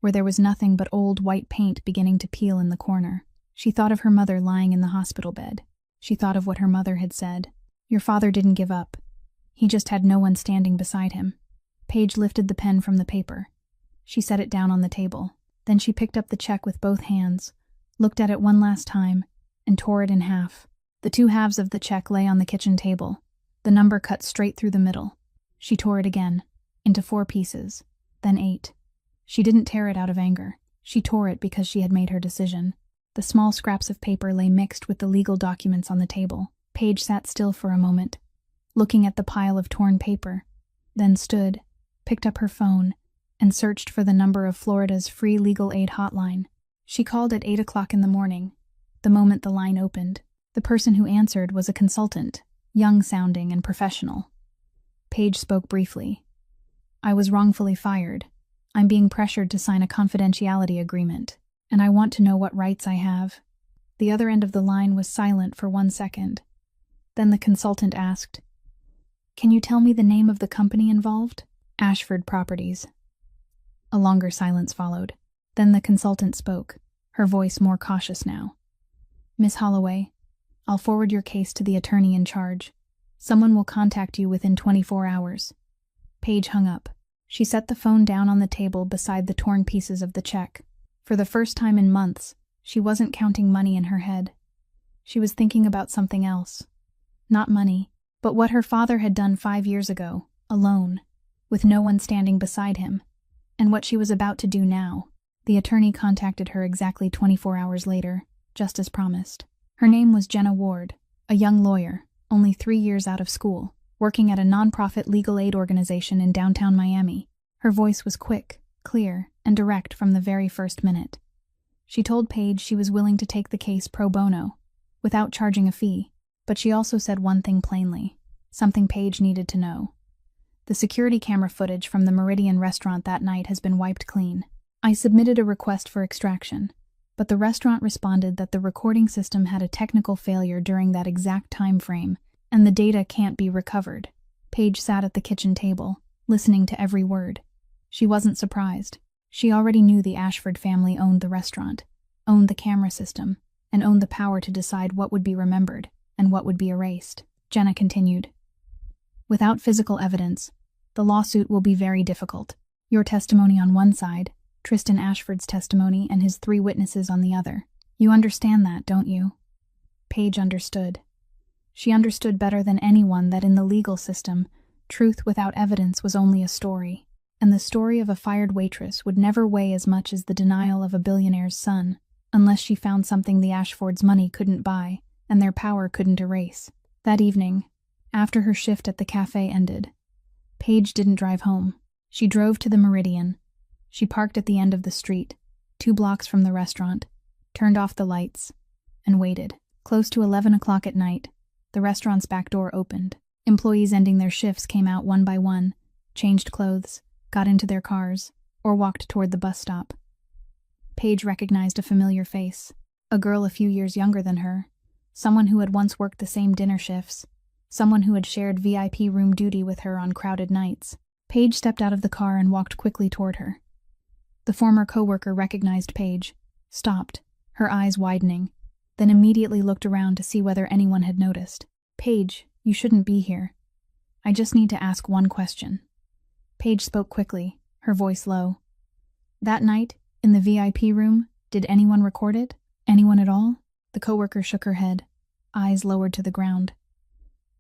where there was nothing but old white paint beginning to peel in the corner. She thought of her mother lying in the hospital bed. She thought of what her mother had said. Your father didn't give up. He just had no one standing beside him. Paige lifted the pen from the paper. She set it down on the table. Then she picked up the check with both hands, looked at it one last time, and tore it in half. The two halves of the check lay on the kitchen table, the number cut straight through the middle. She tore it again, into 4 pieces, then 8. She didn't tear it out of anger. She tore it because she had made her decision. The small scraps of paper lay mixed with the legal documents on the table. Paige sat still for a moment, looking at the pile of torn paper, then stood, picked up her phone, and searched for the number of Florida's free legal aid hotline. She called at 8 o'clock in the morning, the moment the line opened. The person who answered was a consultant, young-sounding and professional. Paige spoke briefly. I was wrongfully fired. I'm being pressured to sign a confidentiality agreement, and I want to know what rights I have. The other end of the line was silent for 1 second. Then the consultant asked, Can you tell me the name of the company involved? Ashford Properties. A longer silence followed. Then the consultant spoke, her voice more cautious now. Miss Holloway, I'll forward your case to the attorney in charge. Someone will contact you within 24 hours. Paige hung up. She set the phone down on the table beside the torn pieces of the check. For the first time in months, she wasn't counting money in her head. She was thinking about something else. Not money, but what her father had done 5 years ago, alone, with no one standing beside him, and what she was about to do now. The attorney contacted her exactly 24 hours later, just as promised. Her name was Jenna Ward, a young lawyer, only 3 years out of school, working at a nonprofit legal aid organization in downtown Miami. Her voice was quick, clear, and direct from the very first minute. She told Paige she was willing to take the case pro bono, without charging a fee, but she also said one thing plainly, something Paige needed to know. The security camera footage from the Meridian restaurant that night has been wiped clean. I submitted a request for extraction, but the restaurant responded that the recording system had a technical failure during that exact time frame, and the data can't be recovered. Paige sat at the kitchen table, listening to every word. She wasn't surprised. She already knew the Ashford family owned the restaurant, owned the camera system, and owned the power to decide what would be remembered and what would be erased. Jenna continued. Without physical evidence, the lawsuit will be very difficult. Your testimony on one side, Tristan Ashford's testimony and his 3 witnesses on the other. You understand that, don't you? Paige understood. She understood better than anyone that in the legal system, truth without evidence was only a story, and the story of a fired waitress would never weigh as much as the denial of a billionaire's son, unless she found something the Ashfords' money couldn't buy and their power couldn't erase. That evening, after her shift at the cafe ended, Paige didn't drive home. She drove to the Meridian. She parked at the end of the street, 2 blocks from the restaurant, turned off the lights, and waited. Close to 11 o'clock at night, the restaurant's back door opened. Employees ending their shifts came out one by one, changed clothes, got into their cars, or walked toward the bus stop. Paige recognized a familiar face, a girl a few years younger than her, someone who had once worked the same dinner shifts, someone who had shared VIP room duty with her on crowded nights. Paige stepped out of the car and walked quickly toward her. The former coworker recognized Paige, stopped, her eyes widening, then immediately looked around to see whether anyone had noticed. Paige, you shouldn't be here. I just need to ask one question. Paige spoke quickly, her voice low. That night, in the VIP room, did anyone record it? Anyone at all? The coworker shook her head, eyes lowered to the ground.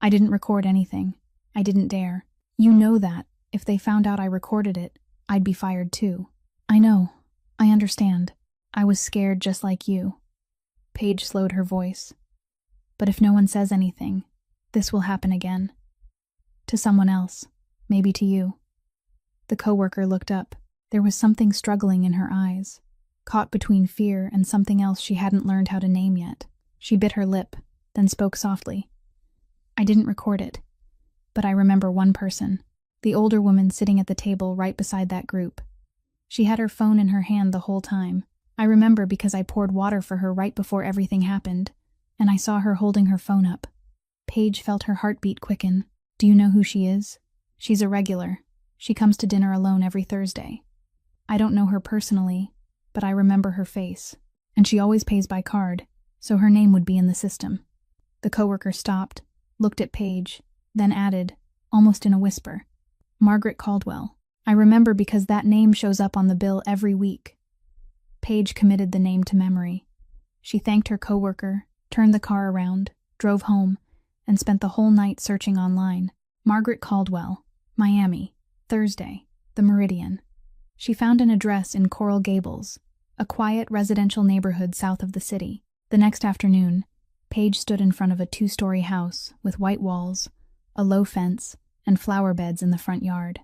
I didn't record anything. I didn't dare. You know that. If they found out I recorded it, I'd be fired too. I know. I understand. I was scared just like you. Paige slowed her voice. But if no one says anything, this will happen again. To someone else. Maybe to you. The coworker looked up. There was something struggling in her eyes, caught between fear and something else she hadn't learned how to name yet. She bit her lip, then spoke softly. I didn't record it, but I remember one person, the older woman sitting at the table right beside that group. She had her phone in her hand the whole time. I remember because I poured water for her right before everything happened, and I saw her holding her phone up. Paige felt her heartbeat quicken. Do you know who she is? She's a regular. She comes to dinner alone every Thursday. I don't know her personally, but I remember her face. And she always pays by card, so her name would be in the system. The coworker stopped, looked at Paige, then added, almost in a whisper, Margaret Caldwell. I remember because that name shows up on the bill every week. Paige committed the name to memory. She thanked her coworker, turned the car around, drove home, and spent the whole night searching online. Margaret Caldwell, Miami, Thursday, the Meridian. She found an address in Coral Gables, a quiet residential neighborhood south of the city. The next afternoon, Paige stood in front of a 2-story house with white walls, a low fence, and flower beds in the front yard.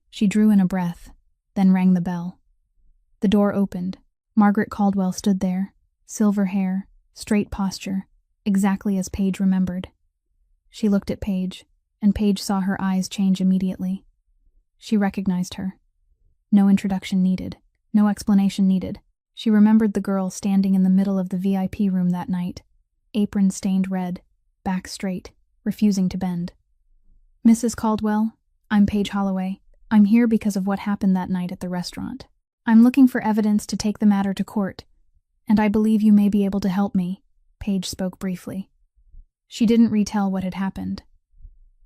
She drew in a breath, then rang the bell. The door opened. Margaret Caldwell stood there, silver hair, straight posture, exactly as Paige remembered. She looked at Paige, and Paige saw her eyes change immediately. She recognized her. No introduction needed. No explanation needed. She remembered the girl standing in the middle of the VIP room that night, apron stained red, back straight, refusing to bend. Mrs. Caldwell, I'm Paige Holloway. I'm here because of what happened that night at the restaurant. I'm looking for evidence to take the matter to court, and I believe you may be able to help me, Paige spoke briefly. She didn't retell what had happened.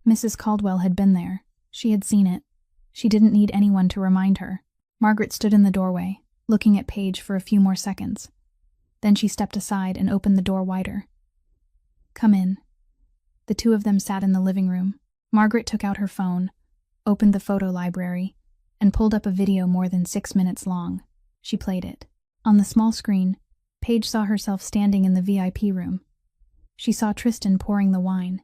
Mrs. Caldwell had been there. She had seen it. She didn't need anyone to remind her. Margaret stood in the doorway, looking at Paige for a few more seconds. Then she stepped aside and opened the door wider. Come in. The two of them sat in the living room. Margaret took out her phone, opened the photo library, and pulled up a video more than 6 minutes long. She played it. On the small screen, Paige saw herself standing in the VIP room. She saw Tristan pouring the wine.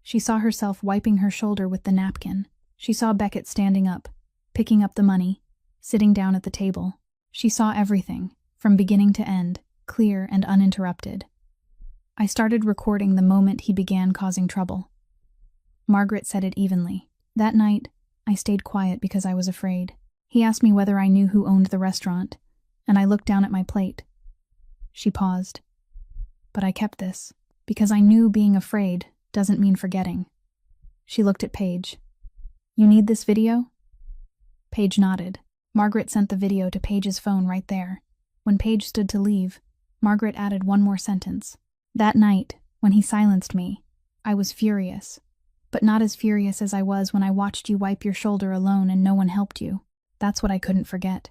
She saw herself wiping her shoulder with the napkin. She saw Beckett standing up, picking up the money, sitting down at the table. She saw everything, from beginning to end, clear and uninterrupted. I started recording the moment he began causing trouble. Margaret said it evenly. That night, I stayed quiet because I was afraid. He asked me whether I knew who owned the restaurant, and I looked down at my plate. She paused. But I kept this, because I knew being afraid doesn't mean forgetting. She looked at Paige. You need this video? Paige nodded. Margaret sent the video to Paige's phone right there. When Paige stood to leave, Margaret added one more sentence. That night, when he silenced me, I was furious. But not as furious as I was when I watched you wipe your shoulder alone and no one helped you. That's what I couldn't forget.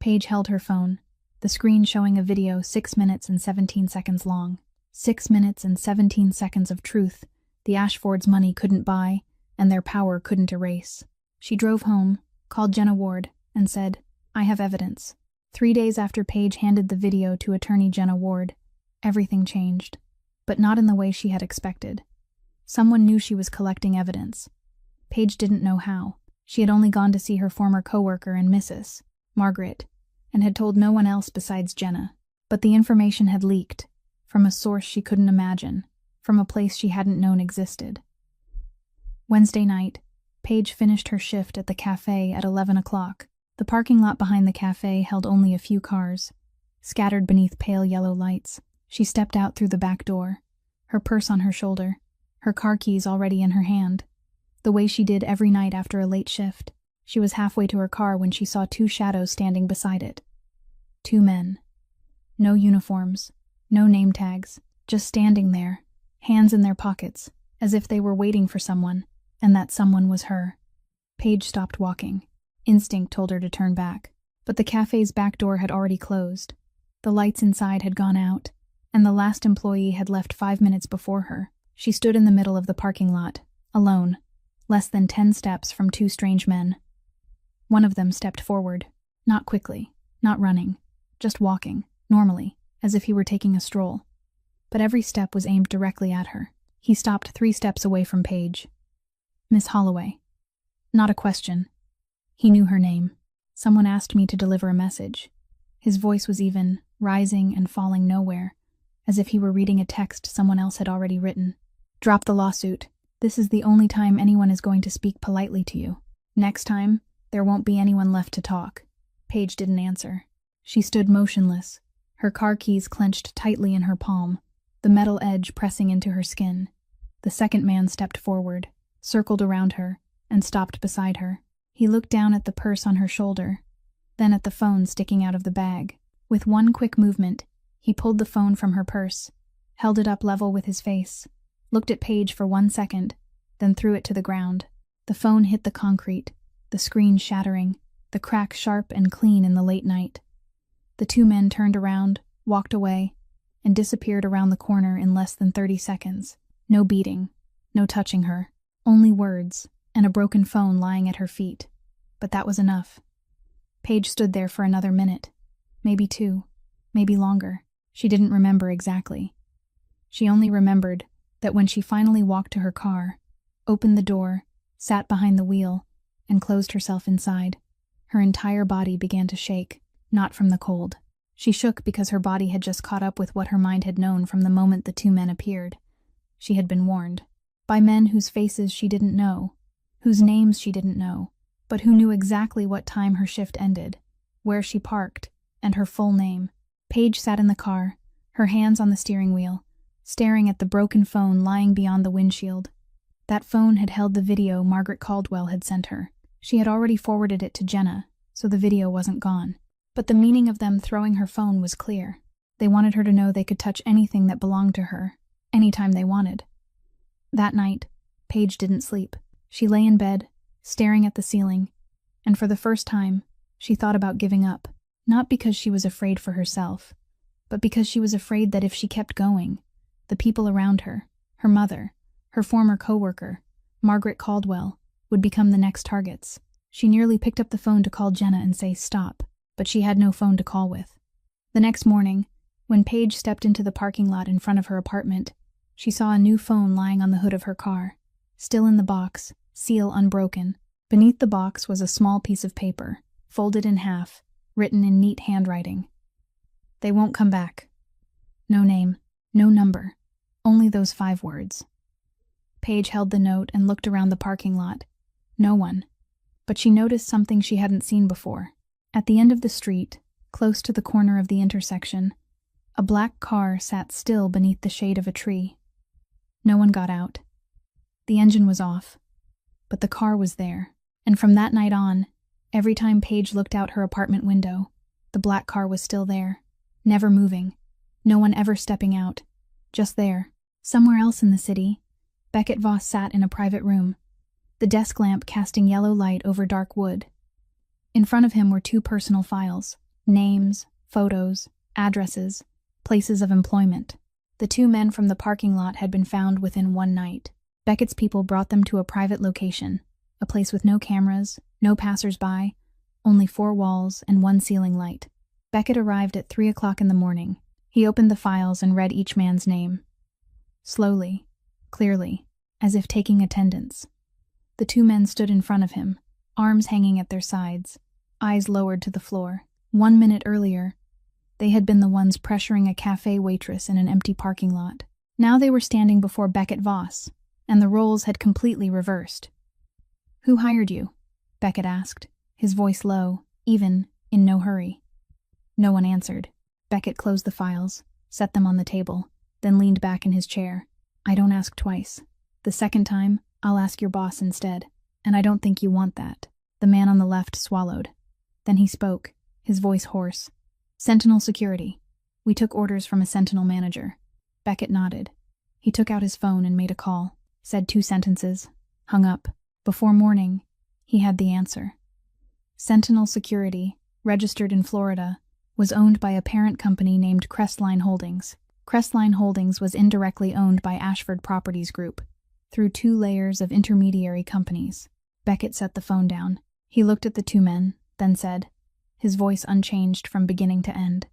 Paige held her phone, the screen showing a video 6 minutes and 17 seconds long. 6 minutes and 17 seconds of truth the Ashfords' money couldn't buy and their power couldn't erase. She drove home, called Jenna Ward, and said, I have evidence. 3 days after Paige handed the video to attorney Jenna Ward, everything changed, but not in the way she had expected. Someone knew she was collecting evidence. Paige didn't know how. She had only gone to see her former coworker and Mrs. Margaret, and had told no one else besides Jenna. But the information had leaked, from a source she couldn't imagine, from a place she hadn't known existed. Wednesday night, Paige finished her shift at the cafe at 11 o'clock. The parking lot behind the cafe held only a few cars, scattered beneath pale yellow lights. She stepped out through the back door, her purse on her shoulder, her car keys already in her hand, the way she did every night after a late shift. She was halfway to her car when she saw 2 shadows standing beside it. 2 men. No uniforms, no name tags, just standing there, hands in their pockets, as if they were waiting for someone, and that someone was her. Paige stopped walking. Instinct told her to turn back, but the cafe's back door had already closed. The lights inside had gone out, and the last employee had left 5 minutes before her. She stood in the middle of the parking lot, alone, less than 10 steps from 2 strange men. One of them stepped forward, not quickly, not running, just walking, normally, as if he were taking a stroll. But every step was aimed directly at her. He stopped 3 steps away from Paige. Miss Holloway. Not a question. He knew her name. Someone asked me to deliver a message. His voice was even, rising and falling nowhere, as if he were reading a text someone else had already written. "Drop the lawsuit. This is the only time anyone is going to speak politely to you. Next time, there won't be anyone left to talk." Paige didn't answer. She stood motionless, her car keys clenched tightly in her palm, the metal edge pressing into her skin. The second man stepped forward, circled around her, and stopped beside her. He looked down at the purse on her shoulder, then at the phone sticking out of the bag. With one quick movement, he pulled the phone from her purse, held it up level with his face, looked at Paige for 1 second, then threw it to the ground. The phone hit the concrete, the screen shattering, the crack sharp and clean in the late night. The two men turned around, walked away, and disappeared around the corner in less than 30 seconds. No beating, no touching her, only words, and a broken phone lying at her feet. But that was enough. Paige stood there for another minute, maybe 2, maybe longer. She didn't remember exactly. She only remembered that when she finally walked to her car, opened the door, sat behind the wheel, and closed herself inside, her entire body began to shake, not from the cold. She shook because her body had just caught up with what her mind had known from the moment the two men appeared. She had been warned. By men whose faces she didn't know, whose names she didn't know, but who knew exactly what time her shift ended, where she parked, and her full name. Paige sat in the car, her hands on the steering wheel, staring at the broken phone lying beyond the windshield. That phone had held the video Margaret Caldwell had sent her. She had already forwarded it to Jenna, so the video wasn't gone. But the meaning of them throwing her phone was clear. They wanted her to know they could touch anything that belonged to her, anytime they wanted. That night, Paige didn't sleep. She lay in bed, staring at the ceiling, and for the first time, she thought about giving up. Not because she was afraid for herself, but because she was afraid that if she kept going, the people around her, her mother, her former coworker, Margaret Caldwell, would become the next targets. She nearly picked up the phone to call Jenna and say stop, but she had no phone to call with. The next morning, when Paige stepped into the parking lot in front of her apartment, she saw a new phone lying on the hood of her car, still in the box, seal unbroken. Beneath the box was a small piece of paper, folded in half, written in neat handwriting. "They won't come back." No name, no number, only those 5 words. Paige held the note and looked around the parking lot. No one. But she noticed something she hadn't seen before. At the end of the street, close to the corner of the intersection, a black car sat still beneath the shade of a tree. No one got out. The engine was off, but the car was there. And from that night on, every time Paige looked out her apartment window, the black car was still there, never moving, no one ever stepping out, just there. Somewhere else in the city, Beckett Voss sat in a private room, the desk lamp casting yellow light over dark wood. In front of him were 2 personal files, names, photos, addresses, places of employment. The 2 men from the parking lot had been found within 1 night. Beckett's people brought them to a private location, a place with no cameras, no passers-by, only 4 walls and 1 ceiling light. Beckett arrived at 3 o'clock in the morning. He opened the files and read each man's name. Slowly, clearly, as if taking attendance. The 2 men stood in front of him, arms hanging at their sides, eyes lowered to the floor. 1 minute earlier, they had been the ones pressuring a cafe waitress in an empty parking lot. Now they were standing before Beckett Voss, and the roles had completely reversed. "Who hired you?" Beckett asked, his voice low, even, in no hurry. No one answered. Beckett closed the files, set them on the table, then leaned back in his chair. "I don't ask twice. The second time, I'll ask your boss instead, and I don't think you want that." The man on the left swallowed. Then he spoke, his voice hoarse. "Sentinel Security. We took orders from a Sentinel manager." Beckett nodded. He took out his phone and made a call, said 2 sentences, hung up. Before morning, he had the answer. Sentinel Security, registered in Florida, was owned by a parent company named Crestline Holdings. Crestline Holdings was indirectly owned by Ashford Properties Group, through 2 layers of intermediary companies. Beckett set the phone down. He looked at the 2 men, then said, his voice unchanged from beginning to end,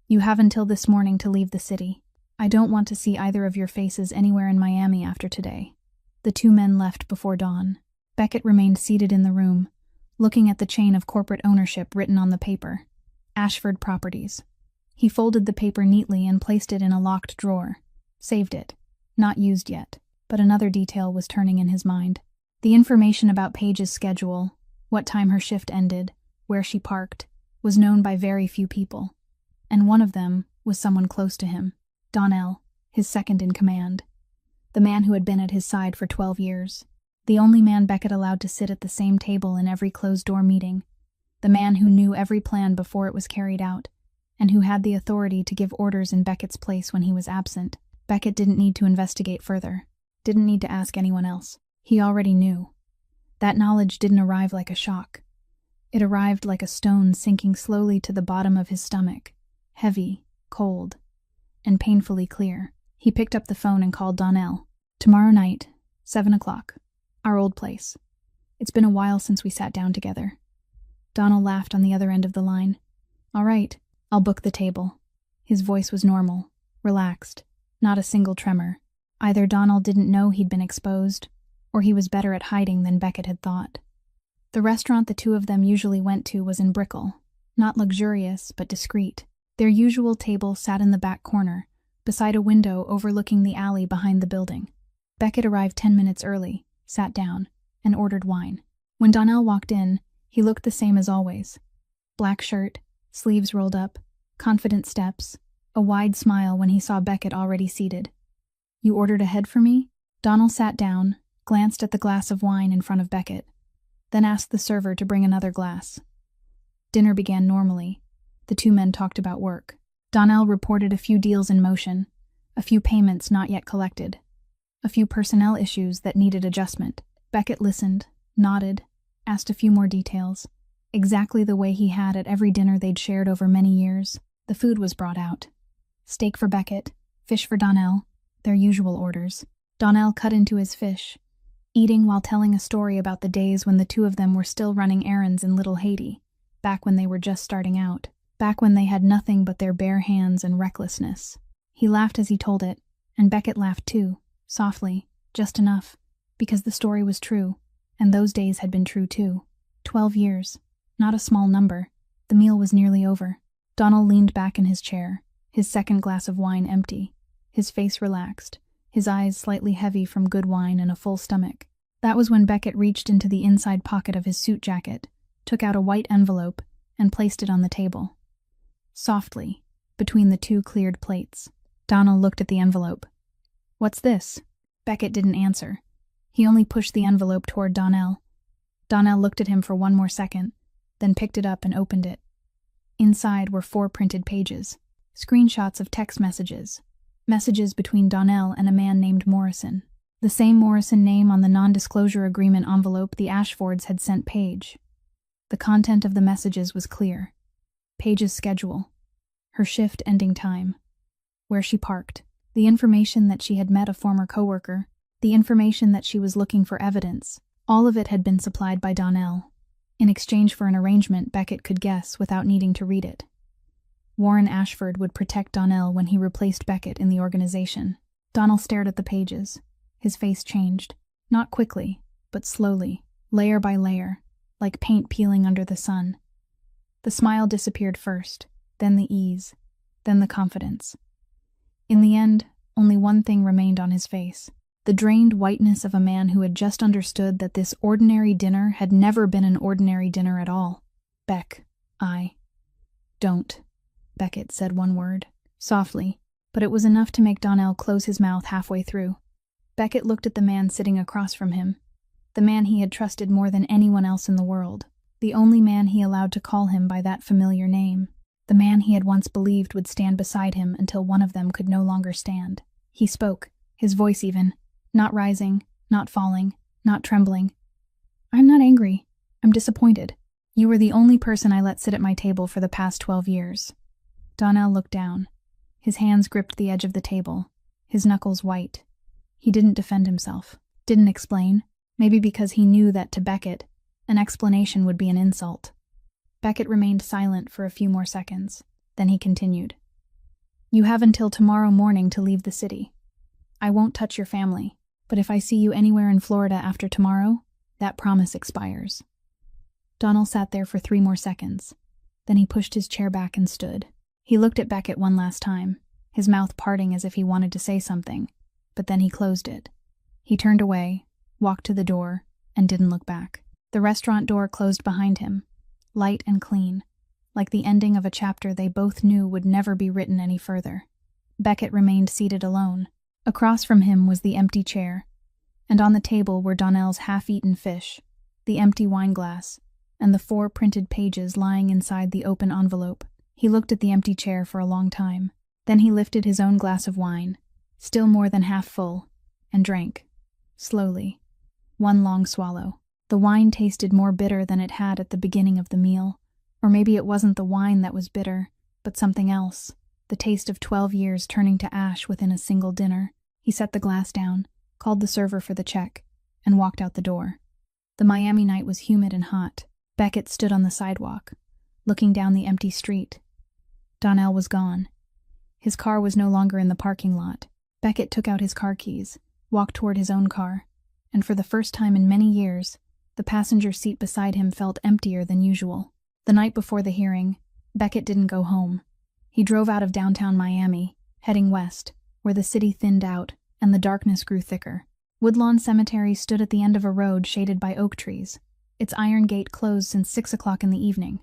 "You have until this morning to leave the city. I don't want to see either of your faces anywhere in Miami after today." The 2 men left before dawn. Beckett remained seated in the room, looking at the chain of corporate ownership written on the paper. Ashford Properties. He folded the paper neatly and placed it in a locked drawer. Saved it. Not used yet, but another detail was turning in his mind. The information about Paige's schedule, what time her shift ended, where she parked, was known by very few people. And one of them was someone close to him, Donnell, his second in command. The man who had been at his side for 12 years. The only man Beckett allowed to sit at the same table in every closed-door meeting. The man who knew every plan before it was carried out, and who had the authority to give orders in Beckett's place when he was absent. Beckett didn't need to investigate further. Didn't need to ask anyone else. He already knew. That knowledge didn't arrive like a shock. It arrived like a stone sinking slowly to the bottom of his stomach. Heavy, cold, and painfully clear. He picked up the phone and called Donnell. "Tomorrow night, 7 o'clock. Our old place. It's been a while since we sat down together." Donnell laughed on the other end of the line. "All right, I'll book the table." His voice was normal, relaxed, not a single tremor. Either Donnell didn't know he'd been exposed, or he was better at hiding than Beckett had thought. The restaurant the two of them usually went to was in Brickell, not luxurious, but discreet. Their usual table sat in the back corner, beside a window overlooking the alley behind the building. Beckett arrived 10 minutes early, sat down, and ordered wine. When Donnell walked in, he looked the same as always. Black shirt, sleeves rolled up, confident steps, a wide smile when he saw Beckett already seated. "You ordered ahead for me?" Donnell sat down, glanced at the glass of wine in front of Beckett, then asked the server to bring another glass. Dinner began normally. The two men talked about work. Donnell reported a few deals in motion, a few payments not yet collected, a few personnel issues that needed adjustment. Beckett listened, nodded, asked a few more details, exactly the way he had at every dinner they'd shared over many years. The food was brought out. Steak for Beckett, fish for Donnell, their usual orders. Donnell cut into his fish, eating while telling a story about the days when the two of them were still running errands in Little Haiti, back when they were just starting out, back when they had nothing but their bare hands and recklessness. He laughed as he told it, and Beckett laughed too, softly, just enough, because the story was true, and those days had been true too. 12 years, not a small number. The meal was nearly over. Donnell leaned back in his chair, his second glass of wine empty, his face relaxed, his eyes slightly heavy from good wine and a full stomach. That was when Beckett reached into the inside pocket of his suit jacket, took out a white envelope, and placed it on the table. Softly, between the two cleared plates. Donnell looked at the envelope. "What's this?" Beckett didn't answer. He only pushed the envelope toward Donnell. Donnell looked at him for one more second, then picked it up and opened it. Inside were 4 printed pages, screenshots of text messages, messages between Donnell and a man named Morrison. The same Morrison name on the non-disclosure agreement envelope the Ashfords had sent Paige. The content of the messages was clear. Paige's schedule, her shift ending time, where she parked, the information that she had met a former coworker, the information that she was looking for evidence. All of it had been supplied by Donnell, in exchange for an arrangement Beckett could guess without needing to read it. Warren Ashford would protect Donnell when he replaced Beckett in the organization. Donnell stared at the pages. His face changed, not quickly, but slowly, layer by layer, like paint peeling under the sun. The smile disappeared first, then the ease, then the confidence. In the end, only one thing remained on his face. The drained whiteness of a man who had just understood that this ordinary dinner had never been an ordinary dinner at all. "Beck, don't." Beckett said one word, softly, but it was enough to make Donnell close his mouth halfway through. Beckett looked at the man sitting across from him, the man he had trusted more than anyone else in the world, the only man he allowed to call him by that familiar name, the man he had once believed would stand beside him until one of them could no longer stand. He spoke, his voice even, not rising, not falling, not trembling. "I'm not angry. I'm disappointed. You were the only person I let sit at my table for the past 12 years. Donnell looked down. His hands gripped the edge of the table, his knuckles white. He didn't defend himself, didn't explain, maybe because he knew that to Beckett, an explanation would be an insult. Beckett remained silent for a few more seconds. Then he continued. "You have until tomorrow morning to leave the city. I won't touch your family, but if I see you anywhere in Florida after tomorrow, that promise expires." Donnell sat there for 3 more seconds. Then he pushed his chair back and stood. He looked at Beckett one last time, his mouth parting as if he wanted to say something, but then he closed it. He turned away, walked to the door, and didn't look back. The restaurant door closed behind him, light and clean, like the ending of a chapter they both knew would never be written any further. Beckett remained seated alone. Across from him was the empty chair, and on the table were Donnell's half-eaten fish, the empty wineglass, and the 4 printed pages lying inside the open envelope. He looked at the empty chair for a long time. Then he lifted his own glass of wine, still more than half full, and drank, slowly, one long swallow. The wine tasted more bitter than it had at the beginning of the meal. Or maybe it wasn't the wine that was bitter, but something else, the taste of 12 years turning to ash within a single dinner. He set the glass down, called the server for the check, and walked out the door. The Miami night was humid and hot. Beckett stood on the sidewalk, looking down the empty street. Donnell was gone. His car was no longer in the parking lot. Beckett took out his car keys, walked toward his own car, and for the first time in many years, the passenger seat beside him felt emptier than usual. The night before the hearing, Beckett didn't go home. He drove out of downtown Miami, heading west, where the city thinned out and the darkness grew thicker. Woodlawn Cemetery stood at the end of a road shaded by oak trees. Its iron gate closed since 6 o'clock in the evening,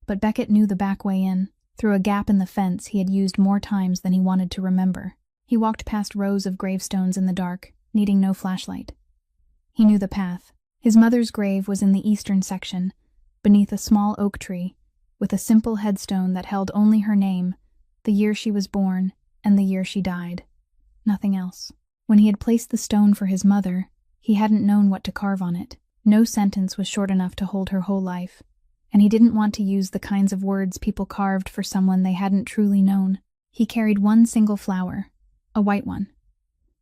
but Beckett knew the back way in, through a gap in the fence he had used more times than he wanted to remember. He walked past rows of gravestones in the dark, needing no flashlight. He knew the path. His mother's grave was in the eastern section, beneath a small oak tree, with a simple headstone that held only her name, the year she was born, and the year she died. Nothing else. When he had placed the stone for his mother, he hadn't known what to carve on it. No sentence was short enough to hold her whole life, and he didn't want to use the kinds of words people carved for someone they hadn't truly known. He carried one single flower, a white one,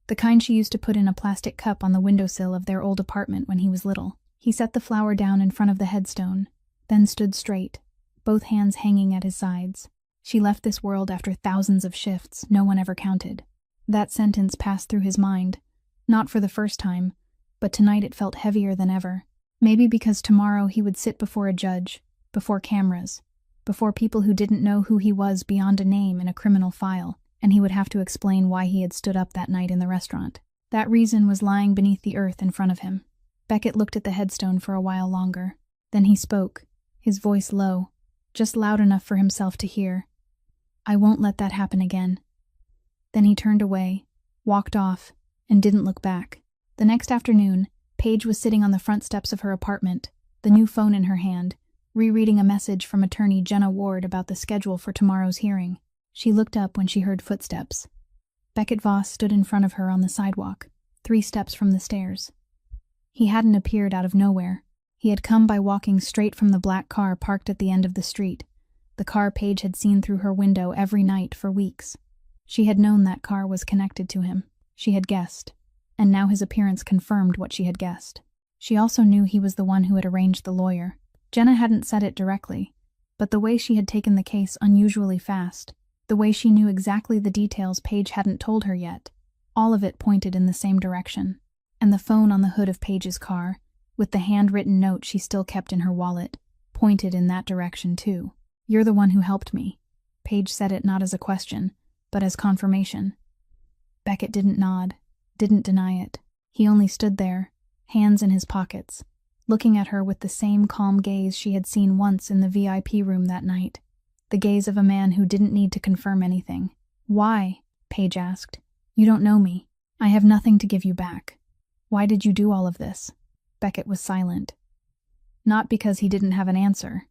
the kind she used to put in a plastic cup on the windowsill of their old apartment when he was little. He set the flower down in front of the headstone, then stood straight, both hands hanging at his sides. She left this world after thousands of shifts no one ever counted. That sentence passed through his mind, not for the first time, but tonight it felt heavier than ever. Maybe because tomorrow he would sit before a judge, before cameras, before people who didn't know who he was beyond a name in a criminal file, and he would have to explain why he had stood up that night in the restaurant. That reason was lying beneath the earth in front of him. Beckett looked at the headstone for a while longer. Then he spoke, his voice low, just loud enough for himself to hear. "I won't let that happen again." Then he turned away, walked off, and didn't look back. The next afternoon, Paige was sitting on the front steps of her apartment, the new phone in her hand, rereading a message from attorney Jenna Ward about the schedule for tomorrow's hearing. She looked up when she heard footsteps. Beckett Voss stood in front of her on the sidewalk, 3 steps from the stairs. He hadn't appeared out of nowhere. He had come by walking straight from the black car parked at the end of the street, the car Paige had seen through her window every night for weeks. She had known that car was connected to him. She had guessed, and now his appearance confirmed what she had guessed. She also knew he was the one who had arranged the lawyer. Jenna hadn't said it directly, but the way she had taken the case unusually fast, the way she knew exactly the details Paige hadn't told her yet, all of it pointed in the same direction. And the phone on the hood of Paige's car, with the handwritten note she still kept in her wallet, pointed in that direction too. "You're the one who helped me." Paige said it not as a question, but as confirmation. Beckett didn't nod, didn't deny it. He only stood there, hands in his pockets, looking at her with the same calm gaze she had seen once in the VIP room that night, the gaze of a man who didn't need to confirm anything. "Why?" Paige asked. "You don't know me. I have nothing to give you back. Why did you do all of this?" Beckett was silent. Not because he didn't have an answer,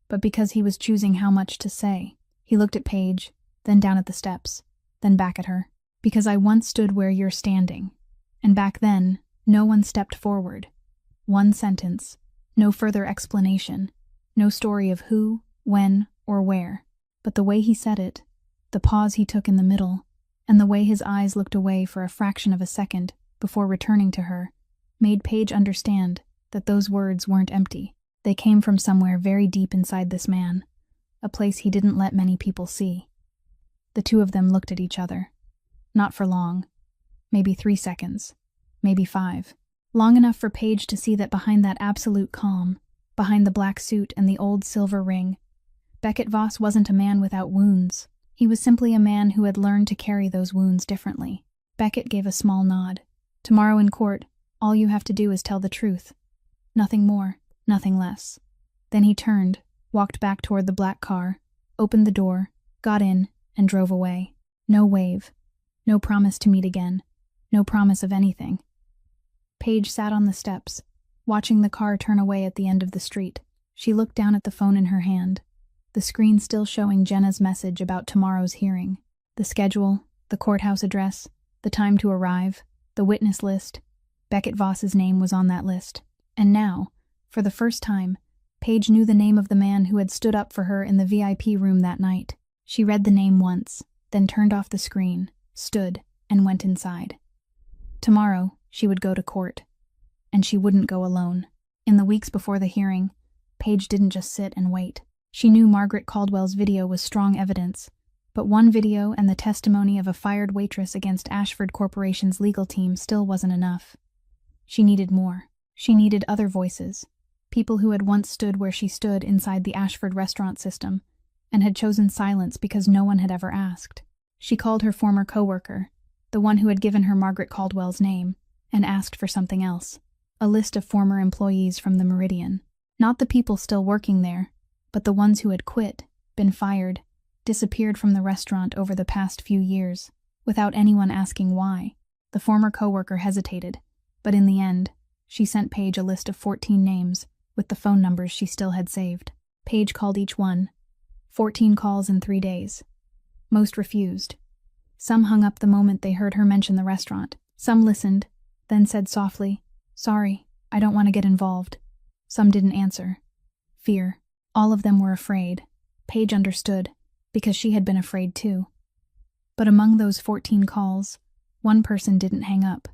but because he was choosing how much to say. He looked at Paige, then down at the steps, then back at her. "Because I once stood where you're standing, and back then, no one stepped forward. One sentence, no further explanation, no story of who, when, or where. But the way he said it, the pause he took in the middle, and the way his eyes looked away for a fraction of a second before returning to her, made Paige understand that those words weren't empty. They came from somewhere very deep inside this man, a place he didn't let many people see. The two of them looked at each other. Not for long. Maybe 3 seconds. Maybe 5. Long enough for Paige to see that behind that absolute calm, behind the black suit and the old silver ring, Beckett Voss wasn't a man without wounds. He was simply a man who had learned to carry those wounds differently. Beckett gave a small nod. Tomorrow in court, all you have to do is tell the truth. Nothing more, nothing less. Then he turned, walked back toward the black car, opened the door, got in, and drove away. No wave. No promise to meet again. No promise of anything. Paige sat on the steps, watching the car turn away at the end of the street. She looked down at the phone in her hand, the screen still showing Jenna's message about tomorrow's hearing. The schedule, the courthouse address, the time to arrive, the witness list. Beckett Voss's name was on that list. And now, for the first time, Paige knew the name of the man who had stood up for her in the VIP room that night. She read the name once, then turned off the screen, stood, and went inside. Tomorrow, she would go to court. And she wouldn't go alone. In the weeks before the hearing, Paige didn't just sit and wait. She knew Margaret Caldwell's video was strong evidence, but one video and the testimony of a fired waitress against Ashford Corporation's legal team still wasn't enough. She needed more. She needed other voices, people who had once stood where she stood inside the Ashford restaurant system, and had chosen silence because no one had ever asked. She called her former coworker, the one who had given her Margaret Caldwell's name, and asked for something else. A list of former employees from the Meridian. Not the people still working there, but the ones who had quit, been fired, disappeared from the restaurant over the past few years, without anyone asking why. The former coworker hesitated, but in the end, she sent Paige a list of 14 names, with the phone numbers she still had saved. Paige called each one. 14 calls in 3 days. Most refused. Some hung up the moment they heard her mention the restaurant. Some listened, then said softly, "Sorry, I don't want to get involved." Some didn't answer. Fear. All of them were afraid. Paige understood, because she had been afraid too. But among those 14 calls, one person didn't hang up.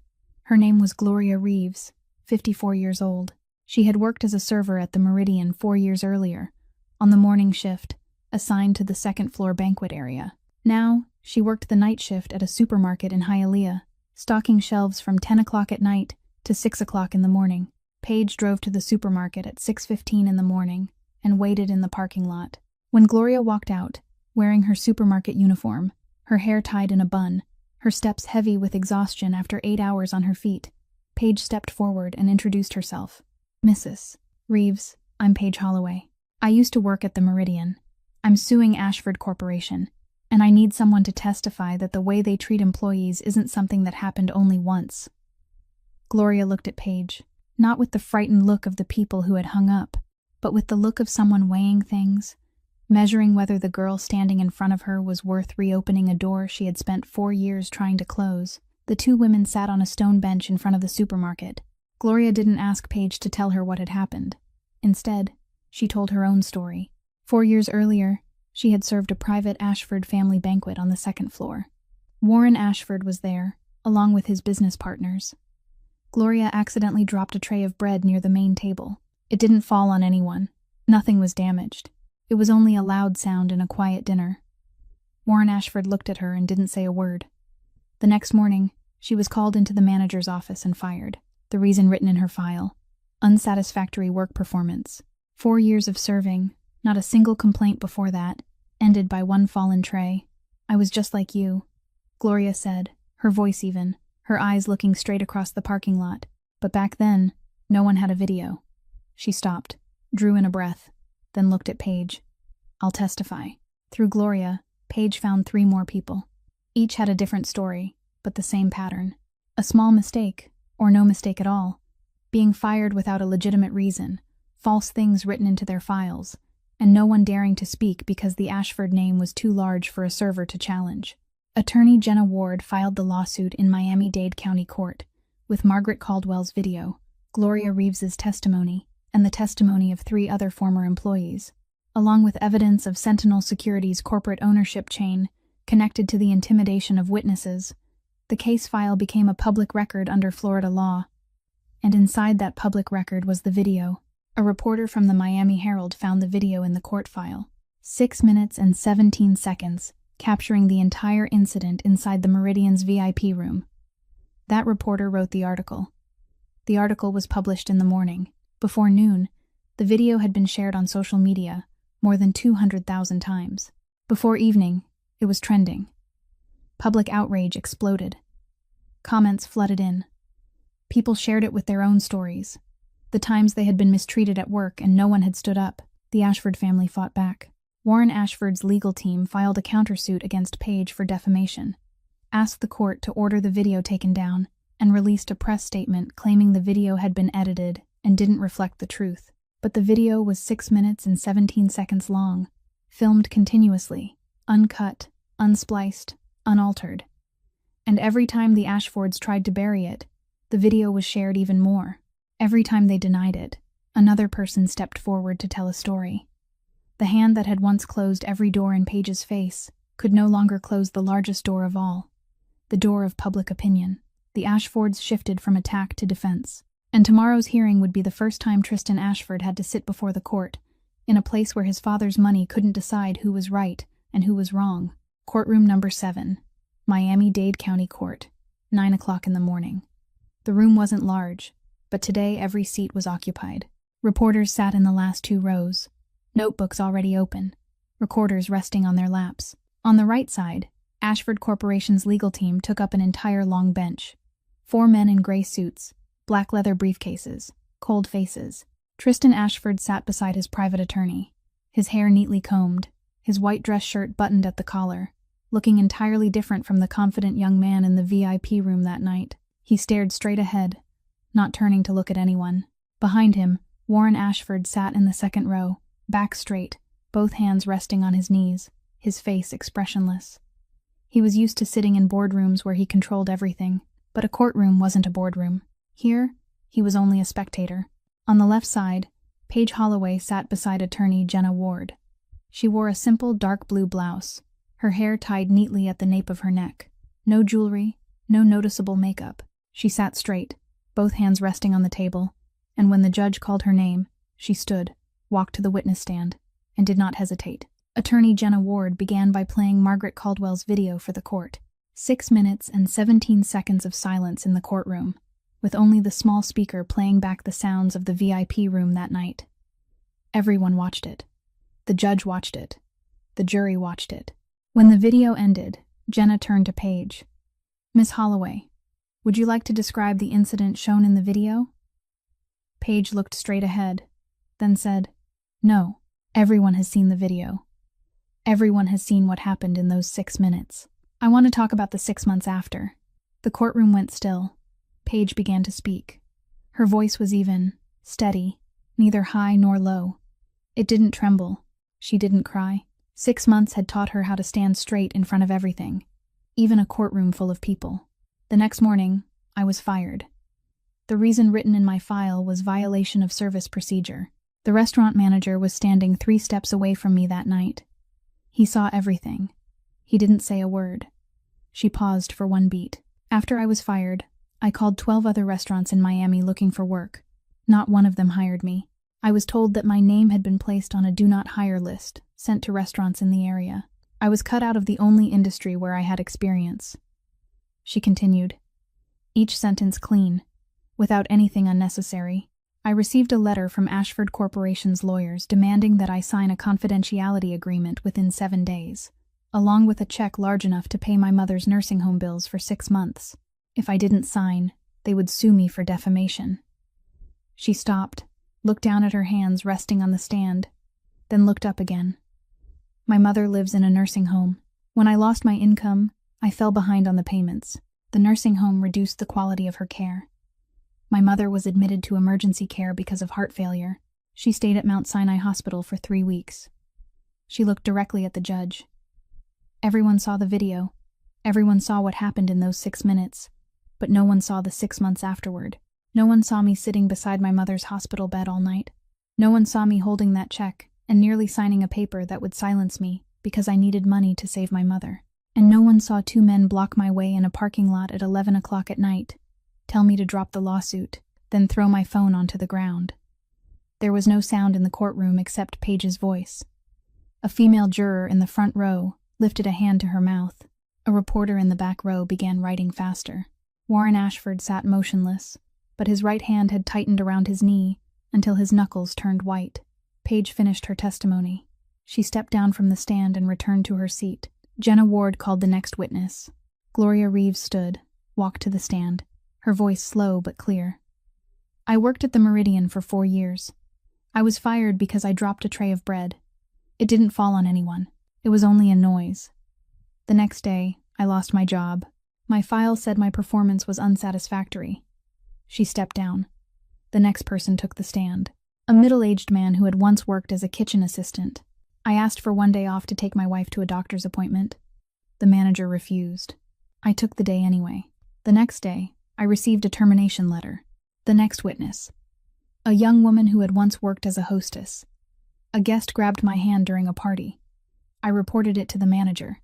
Her name was Gloria Reeves, 54 years old. She had worked as a server at the Meridian 4 years earlier, on the morning shift, assigned to the second-floor banquet area. Now, she worked the night shift at a supermarket in Hialeah, stocking shelves from 10 o'clock at night to 6 o'clock in the morning. Paige drove to the supermarket at 6:15 in the morning and waited in the parking lot. When Gloria walked out, wearing her supermarket uniform, her hair tied in a bun, her steps heavy with exhaustion after 8 hours on her feet, Paige stepped forward and introduced herself. "Mrs. Reeves, I'm Paige Holloway. I used to work at the Meridian. I'm suing Ashford Corporation, and I need someone to testify that the way they treat employees isn't something that happened only once." Gloria looked at Paige, not with the frightened look of the people who had hung up, but with the look of someone weighing things, measuring whether the girl standing in front of her was worth reopening a door she had spent 4 years trying to close. The two women sat on a stone bench in front of the supermarket. Gloria didn't ask Paige to tell her what had happened. Instead, she told her own story. 4 years earlier, she had served a private Ashford family banquet on the second floor. Warren Ashford was there, along with his business partners. Gloria accidentally dropped a tray of bread near the main table. It didn't fall on anyone. Nothing was damaged. It was only a loud sound in a quiet dinner. Warren Ashford looked at her and didn't say a word. The next morning, she was called into the manager's office and fired. The reason written in her file: unsatisfactory work performance. 4 years of serving, not a single complaint before that, ended by one fallen tray. "I was just like you," Gloria said, her voice even, her eyes looking straight across the parking lot. But back then, no one had a video. She stopped, drew in a breath, then looked at Paige. "I'll testify." Through Gloria, Paige found 3 more people. Each had a different story, but the same pattern. A small mistake, or no mistake at all. Being fired without a legitimate reason, false things written into their files, and no one daring to speak because the Ashford name was too large for a server to challenge. Attorney Jenna Ward filed the lawsuit in Miami-Dade County Court, with Margaret Caldwell's video, Gloria Reeves's testimony, and the testimony of 3 other former employees, along with evidence of Sentinel Security's corporate ownership chain connected to the intimidation of witnesses. The case file became a public record under Florida law, and inside that public record was the video. A reporter from the Miami Herald found the video in the court file. 6 minutes and 17 seconds, capturing the entire incident inside the Meridian's VIP room. That reporter wrote the article. The article was published in the morning. Before noon, the video had been shared on social media, more than 200,000 times. Before evening, it was trending. Public outrage exploded. Comments flooded in. People shared it with their own stories. The times they had been mistreated at work and no one had stood up. The Ashford family fought back. Warren Ashford's legal team filed a countersuit against Paige for defamation, asked the court to order the video taken down, and released a press statement claiming the video had been edited and didn't reflect the truth. But the video was 6 minutes and 17 seconds long, filmed continuously, uncut, unspliced, unaltered. And every time the Ashfords tried to bury it, the video was shared even more. Every time they denied it, another person stepped forward to tell a story. The hand that had once closed every door in Paige's face could no longer close the largest door of all, the door of public opinion. The Ashfords shifted from attack to defense. And tomorrow's hearing would be the first time Tristan Ashford had to sit before the court, in a place where his father's money couldn't decide who was right and who was wrong. Courtroom number 7, Miami-Dade County Court, 9 o'clock in the morning. The room wasn't large, but today every seat was occupied. Reporters sat in the last 2 rows, notebooks already open, recorders resting on their laps. On the right side, Ashford Corporation's legal team took up an entire long bench. 4 men in gray suits, black leather briefcases, cold faces. Tristan Ashford sat beside his private attorney, his hair neatly combed, his white dress shirt buttoned at the collar, looking entirely different from the confident young man in the VIP room that night. He stared straight ahead, not turning to look at anyone. Behind him, Warren Ashford sat in the second row, back straight, both hands resting on his knees, his face expressionless. He was used to sitting in boardrooms where he controlled everything, but a courtroom wasn't a boardroom. Here, he was only a spectator. On the left side, Paige Holloway sat beside attorney Jenna Ward. She wore a simple dark blue blouse, her hair tied neatly at the nape of her neck. No jewelry, no noticeable makeup. She sat straight, both hands resting on the table, and when the judge called her name, she stood, walked to the witness stand, and did not hesitate. Attorney Jenna Ward began by playing Margaret Caldwell's video for the court. 6 minutes and 17 seconds of silence in the courtroom, with only the small speaker playing back the sounds of the VIP room that night. Everyone watched it. The judge watched it. The jury watched it. When the video ended, Jenna turned to Paige. "Miss Holloway, would you like to describe the incident shown in the video?" Paige looked straight ahead, then said, "No, everyone has seen the video. Everyone has seen what happened in those 6 minutes. I want to talk about the 6 months after." The courtroom went still. Paige began to speak. Her voice was even, steady, neither high nor low. It didn't tremble. She didn't cry. 6 months had taught her how to stand straight in front of everything, even a courtroom full of people. The next morning, I was fired. The reason written in my file was violation of service procedure. The restaurant manager was standing 3 steps away from me that night. He saw everything. He didn't say a word. She paused for 1 beat. After I was fired, I called 12 other restaurants in Miami looking for work. Not one of them hired me. I was told that my name had been placed on a do not hire list, sent to restaurants in the area. I was cut out of the only industry where I had experience. She continued, each sentence clean, without anything unnecessary. I received a letter from Ashford Corporation's lawyers demanding that I sign a confidentiality agreement within 7 days, along with a check large enough to pay my mother's nursing home bills for 6 months. If I didn't sign, they would sue me for defamation. She stopped, looked down at her hands resting on the stand, then looked up again. My mother lives in a nursing home. When I lost my income, I fell behind on the payments. The nursing home reduced the quality of her care. My mother was admitted to emergency care because of heart failure. She stayed at Mount Sinai Hospital for 3 weeks. She looked directly at the judge. Everyone saw the video. Everyone saw what happened in those 6 minutes. But no one saw the 6 months afterward. No one saw me sitting beside my mother's hospital bed all night. No one saw me holding that check and nearly signing a paper that would silence me because I needed money to save my mother. And no one saw 2 men block my way in a parking lot at 11 o'clock at night, tell me to drop the lawsuit, then throw my phone onto the ground. There was no sound in the courtroom except Paige's voice. A female juror in the front row lifted a hand to her mouth. A reporter in the back row began writing faster. Warren Ashford sat motionless, but his right hand had tightened around his knee until his knuckles turned white. Paige finished her testimony. She stepped down from the stand and returned to her seat. Jenna Ward called the next witness. Gloria Reeves stood, walked to the stand, her voice slow but clear. I worked at the Meridian for 4 years. I was fired because I dropped a tray of bread. It didn't fall on anyone. It was only a noise. The next day, I lost my job. My file said my performance was unsatisfactory. She stepped down. The next person took the stand. A middle-aged man who had once worked as a kitchen assistant. I asked for 1 day off to take my wife to a doctor's appointment. The manager refused. I took the day anyway. The next day, I received a termination letter. The next witness. A young woman who had once worked as a hostess. A guest grabbed my hand during a party. I reported it to the manager.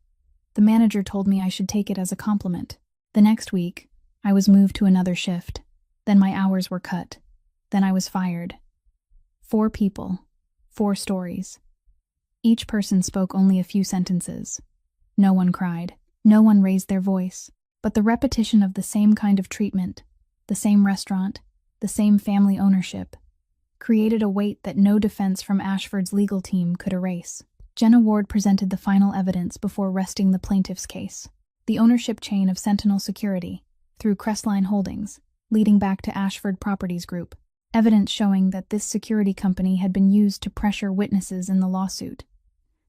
The manager told me I should take it as a compliment. The next week, I was moved to another shift. Then my hours were cut. Then I was fired. 4 people, 4 stories. Each person spoke only a few sentences. No one cried. No one raised their voice. But the repetition of the same kind of treatment, the same restaurant, the same family ownership, created a weight that no defense from Ashford's legal team could erase. Jenna Ward presented the final evidence before resting the plaintiff's case. The ownership chain of Sentinel Security, through Crestline Holdings, leading back to Ashford Properties Group. Evidence showing that this security company had been used to pressure witnesses in the lawsuit.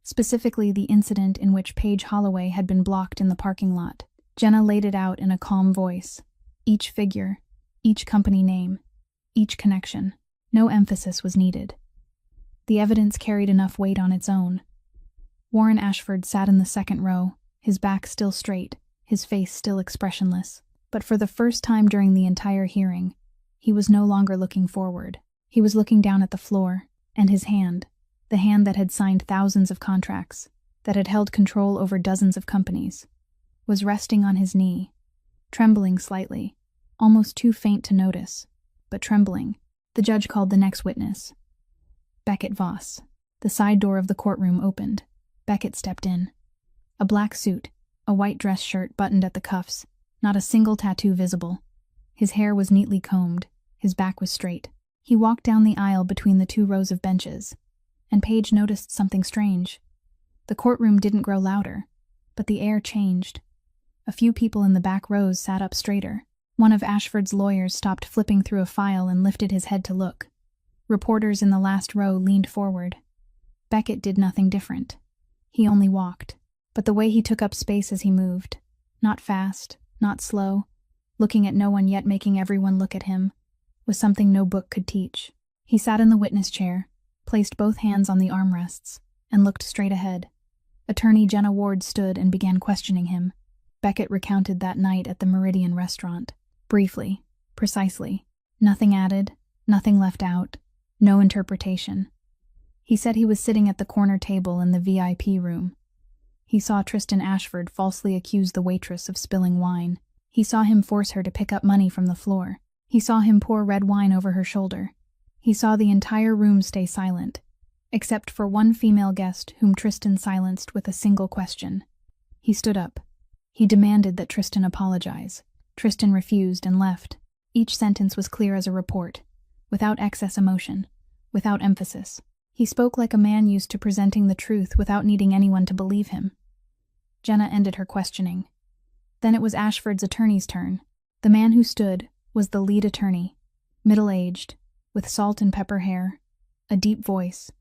Specifically the incident in which Paige Holloway had been blocked in the parking lot. Jenna laid it out in a calm voice. Each figure, each company name, each connection. No emphasis was needed. The evidence carried enough weight on its own. Warren Ashford sat in the second row, his back still straight, his face still expressionless. But for the first time during the entire hearing, he was no longer looking forward. He was looking down at the floor, and his hand, the hand that had signed thousands of contracts, that had held control over dozens of companies, was resting on his knee, trembling slightly, almost too faint to notice, but trembling. The judge called the next witness. Beckett Voss. The side door of the courtroom opened. Beckett stepped in. A black suit, a white dress shirt buttoned at the cuffs, not a single tattoo visible. His hair was neatly combed, his back was straight. He walked down the aisle between the 2 rows of benches, and Paige noticed something strange. The courtroom didn't grow louder, but the air changed. A few people in the back rows sat up straighter. One of Ashford's lawyers stopped flipping through a file and lifted his head to look. Reporters in the last row leaned forward. Beckett did nothing different. He only walked, but the way he took up space as he moved, not fast, not slow, looking at no one yet making everyone look at him, was something no book could teach. He sat in the witness chair, placed both hands on the armrests, and looked straight ahead. Attorney Jenna Ward stood and began questioning him. Beckett recounted that night at the Meridian restaurant. Briefly, precisely. Nothing added, nothing left out, no interpretation. He said he was sitting at the corner table in the VIP room. He saw Tristan Ashford falsely accuse the waitress of spilling wine. He saw him force her to pick up money from the floor. He saw him pour red wine over her shoulder. He saw the entire room stay silent, except for one female guest whom Tristan silenced with a single question. He stood up. He demanded that Tristan apologize. Tristan refused and left. Each sentence was clear as a report, without excess emotion, without emphasis. He spoke like a man used to presenting the truth without needing anyone to believe him. Jenna ended her questioning. Then it was Ashford's attorney's turn. The man who stood was the lead attorney, middle-aged, with salt and pepper hair, a deep voice,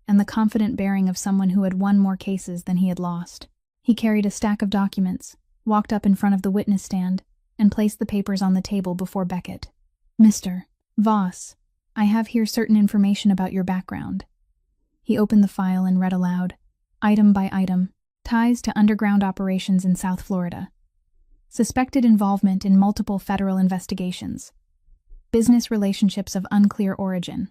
and the confident bearing of someone who had won more cases than he had lost. He carried a stack of documents, walked up in front of the witness stand, and placed the papers on the table before Beckett. Mr. Voss, I have here certain information about your background. He opened the file and read aloud, item by item, ties to underground operations in South Florida. Suspected involvement in multiple federal investigations. Business relationships of unclear origin.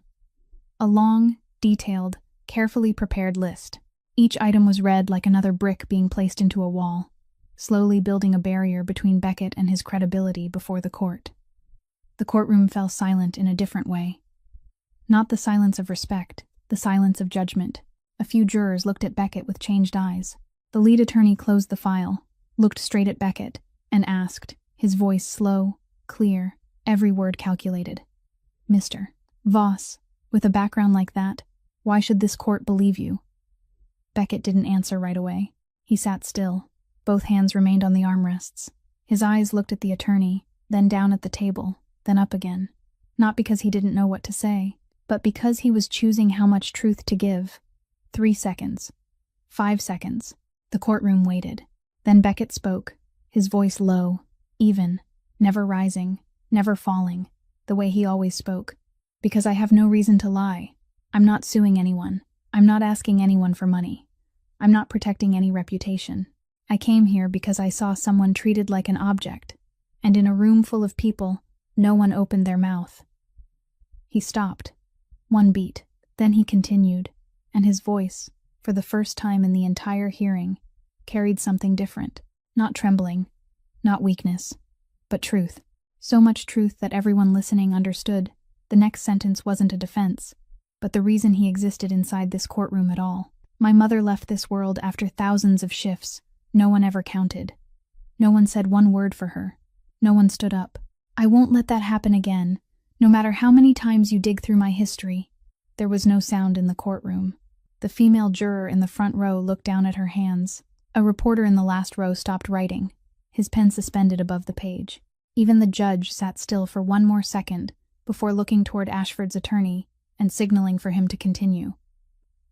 A long, detailed, carefully prepared list. Each item was read like another brick being placed into a wall, slowly building a barrier between Beckett and his credibility before the court. The courtroom fell silent in a different way. Not the silence of respect, the silence of judgment. A few jurors looked at Beckett with changed eyes. The lead attorney closed the file, looked straight at Beckett, and asked, his voice slow, clear, every word calculated. Mr. Voss, with a background like that, why should this court believe you? Beckett didn't answer right away. He sat still. Both hands remained on the armrests. His eyes looked at the attorney, then down at the table, then up again. Not because he didn't know what to say, but because he was choosing how much truth to give. 3 seconds. 5 seconds. The courtroom waited. Then Beckett spoke, his voice low, even, never rising, never falling, the way he always spoke. Because I have no reason to lie. I'm not suing anyone. I'm not asking anyone for money. I'm not protecting any reputation. I came here because I saw someone treated like an object, and in a room full of people, no one opened their mouth. He stopped. 1 beat. Then he continued, and his voice, for the first time in the entire hearing, carried something different. Not trembling, not weakness, but truth. So much truth that everyone listening understood. The next sentence wasn't a defense, but the reason he existed inside this courtroom at all. My mother left this world after thousands of shifts. No one ever counted. No one said one word for her. No one stood up. I won't let that happen again, no matter how many times you dig through my history. There was no sound in the courtroom. The female juror in the front row looked down at her hands. A reporter in the last row stopped writing, his pen suspended above the page. Even the judge sat still for 1 more second before looking toward Ashford's attorney and signaling for him to continue.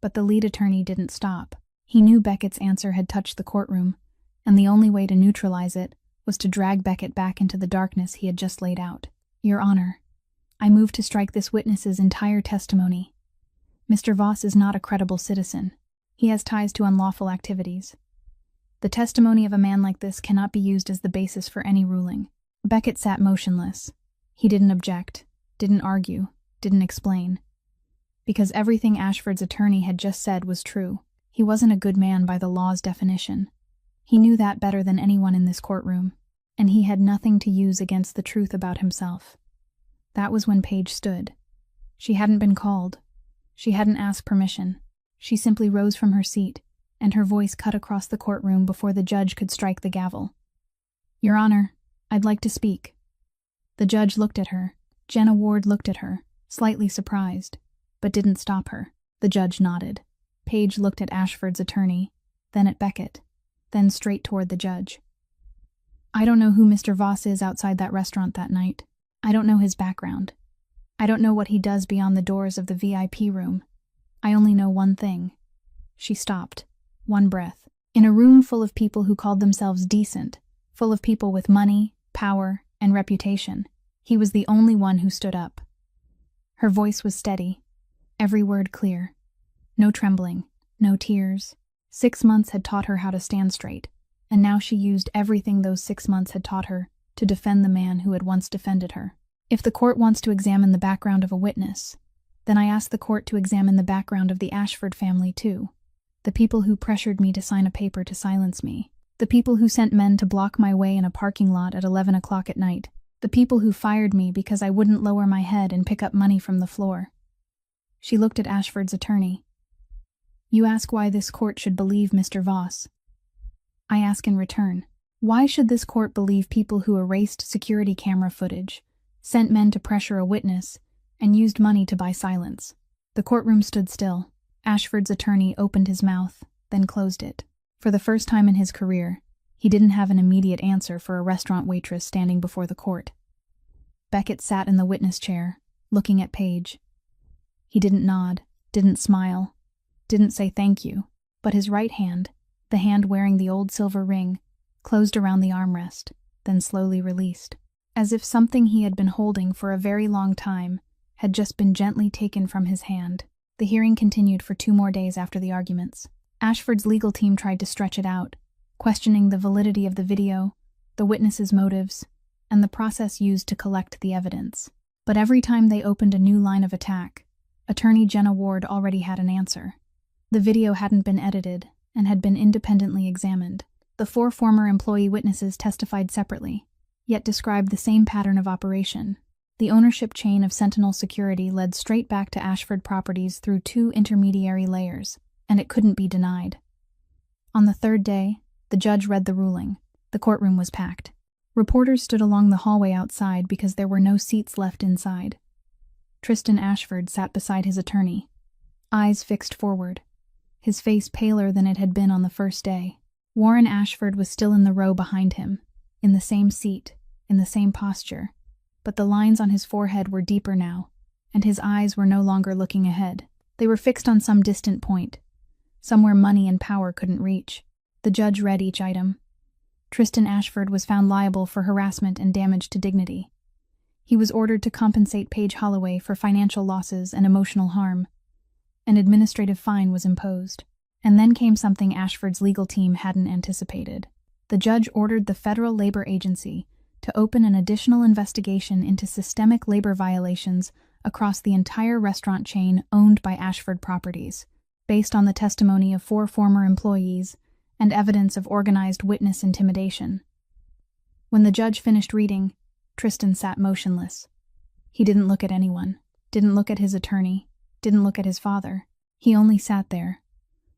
But the lead attorney didn't stop. He knew Beckett's answer had touched the courtroom, and the only way to neutralize it was to drag Beckett back into the darkness he had just laid out. Your Honor, I move to strike this witness's entire testimony. Mr. Voss is not a credible citizen. He has ties to unlawful activities. The testimony of a man like this cannot be used as the basis for any ruling. Beckett sat motionless. He didn't object, didn't argue, didn't explain. Because everything Ashford's attorney had just said was true. He wasn't a good man by the law's definition. He knew that better than anyone in this courtroom, and he had nothing to use against the truth about himself. That was when Paige stood. She hadn't been called. She hadn't asked permission. She simply rose from her seat, and her voice cut across the courtroom before the judge could strike the gavel. Your Honor, I'd like to speak. The judge looked at her. Jenna Ward looked at her, slightly surprised, but didn't stop her. The judge nodded. Paige looked at Ashford's attorney, then at Beckett, then straight toward the judge. I don't know who Mr. Voss is outside that restaurant that night. I don't know his background. I don't know what he does beyond the doors of the VIP room. I only know one thing. She stopped. 1 breath. In a room full of people who called themselves decent, full of people with money, power, and reputation, he was the only one who stood up. Her voice was steady, every word clear. No trembling, no tears. 6 months had taught her how to stand straight, and now she used everything those 6 months had taught her to defend the man who had once defended her. If the court wants to examine the background of a witness, then I ask the court to examine the background of the Ashford family too. The people who pressured me to sign a paper to silence me. The people who sent men to block my way in a parking lot at 11 o'clock at night. The people who fired me because I wouldn't lower my head and pick up money from the floor. She looked at Ashford's attorney. You ask why this court should believe Mr. Voss. I ask in return, why should this court believe people who erased security camera footage, sent men to pressure a witness, and used money to buy silence? The courtroom stood still. Ashford's attorney opened his mouth, then closed it. For the first time in his career, he didn't have an immediate answer for a restaurant waitress standing before the court. Beckett sat in the witness chair, looking at Paige. He didn't nod, didn't smile, didn't say thank you, but his right hand, the hand wearing the old silver ring, closed around the armrest, then slowly released. As if something he had been holding for a very long time had just been gently taken from his hand. The hearing continued for 2 more days after the arguments. Ashford's legal team tried to stretch it out, questioning the validity of the video, the witnesses' motives, and the process used to collect the evidence. But every time they opened a new line of attack, attorney Jenna Ward already had an answer. The video hadn't been edited and had been independently examined. The 4 former employee witnesses testified separately, yet described the same pattern of operation. The ownership chain of Sentinel Security led straight back to Ashford Properties through 2 intermediary layers, and it couldn't be denied. On the 3rd day, the judge read the ruling. The courtroom was packed. Reporters stood along the hallway outside because there were no seats left inside. Tristan Ashford sat beside his attorney, eyes fixed forward. his face paler than it had been on the first day. Warren Ashford was still in the row behind him, in the same seat, in the same posture, but the lines on his forehead were deeper now, and his eyes were no longer looking ahead. They were fixed on some distant point, somewhere money and power couldn't reach. The judge read each item. Tristan Ashford was found liable for harassment and damage to dignity. He was ordered to compensate Paige Holloway for financial losses and emotional harm. An administrative fine was imposed. And then came something Ashford's legal team hadn't anticipated. The judge ordered the Federal Labor Agency to open an additional investigation into systemic labor violations across the entire restaurant chain owned by Ashford Properties, based on the testimony of 4 former employees and evidence of organized witness intimidation. When the judge finished reading, Tristan sat motionless. He didn't look at anyone, didn't look at his attorney, didn't look at his father. He only sat there,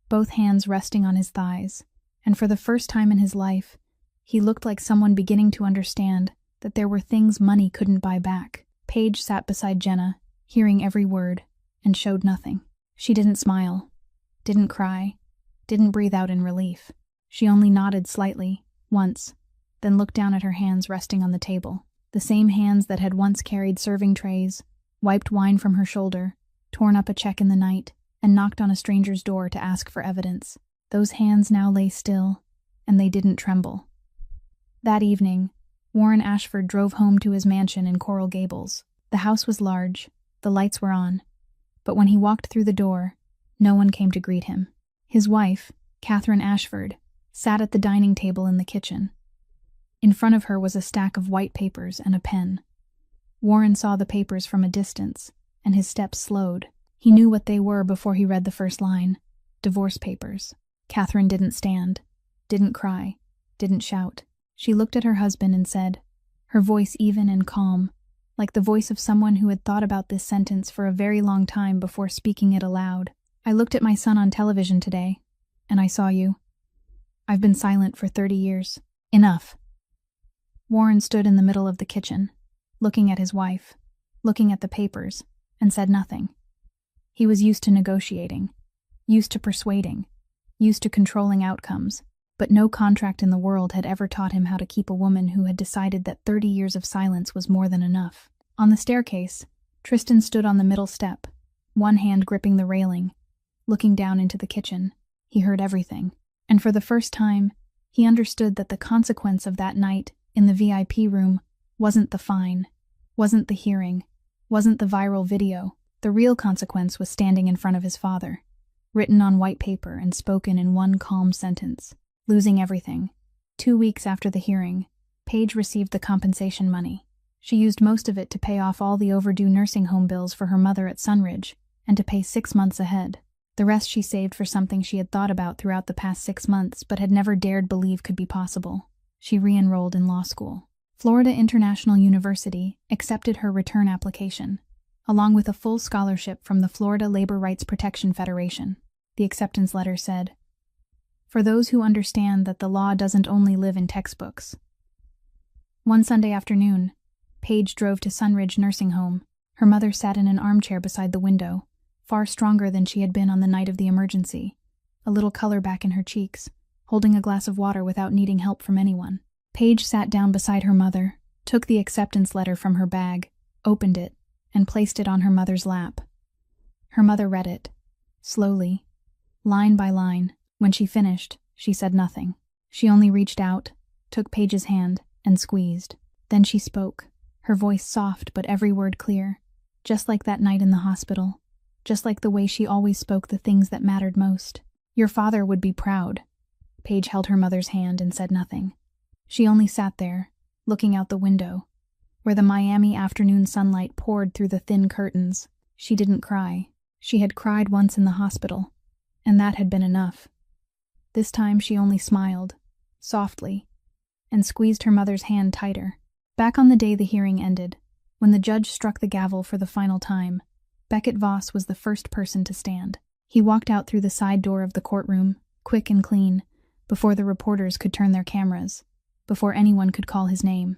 both hands resting on his thighs, and for the first time in his life, he looked like someone beginning to understand that there were things money couldn't buy back. Paige sat beside Jenna, hearing every word, and showed nothing. She didn't smile, didn't cry, didn't breathe out in relief. She only nodded slightly, once, then looked down at her hands resting on the table. The same hands that had once carried serving trays, wiped wine from her shoulder, torn up a check in the night, and knocked on a stranger's door to ask for evidence. Those hands now lay still, and they didn't tremble. That evening, Warren Ashford drove home to his mansion in Coral Gables. The house was large, the lights were on, but when he walked through the door, no one came to greet him. His wife, Catherine Ashford, sat at the dining table in the kitchen. In front of her was a stack of white papers and a pen. Warren saw the papers from a distance, and his steps slowed. He knew what they were before he read the first line. Divorce papers. Catherine didn't stand, didn't cry, didn't shout. She looked at her husband and said, her voice even and calm, like the voice of someone who had thought about this sentence for a very long time before speaking it aloud. I looked at my son on television today, and I saw you. I've been silent for 30 years. Enough. Warren stood in the middle of the kitchen, looking at his wife, looking at the papers, and said nothing. He was used to negotiating, used to persuading, used to controlling outcomes, but no contract in the world had ever taught him how to keep a woman who had decided that 30 years of silence was more than enough. On the staircase, Tristan stood on the middle step, one hand gripping the railing, looking down into the kitchen. He heard everything, and for the first time, he understood that the consequence of that night in the VIP room wasn't the fine, wasn't the hearing, wasn't the viral video. The real consequence was standing in front of his father, written on white paper and spoken in one calm sentence. Losing everything. 2 weeks after the hearing, Paige received the compensation money. She used most of it to pay off all the overdue nursing home bills for her mother at Sunridge, and to pay 6 months ahead. The rest she saved for something she had thought about throughout the past 6 months but had never dared believe could be possible. She re-enrolled in law school. Florida International University accepted her return application, along with a full scholarship from the Florida Labor Rights Protection Federation. The acceptance letter said, "For those who understand that the law doesn't only live in textbooks." One Sunday afternoon, Paige drove to Sunridge Nursing Home. Her mother sat in an armchair beside the window, far stronger than she had been on the night of the emergency, a little color back in her cheeks, holding a glass of water without needing help from anyone. Paige sat down beside her mother, took the acceptance letter from her bag, opened it, and placed it on her mother's lap. Her mother read it, slowly, line by line. When she finished, she said nothing. She only reached out, took Paige's hand, and squeezed. Then she spoke, her voice soft but every word clear, just like that night in the hospital, just like the way she always spoke the things that mattered most. "Your father would be proud." Paige held her mother's hand and said nothing. She only sat there, looking out the window, where the Miami afternoon sunlight poured through the thin curtains. She didn't cry. She had cried once in the hospital, and that had been enough. This time she only smiled, softly, and squeezed her mother's hand tighter. Back on the day the hearing ended, when the judge struck the gavel for the final time, Beckett Voss was the first person to stand. He walked out through the side door of the courtroom, quick and clean, before the reporters could turn their cameras, before anyone could call his name.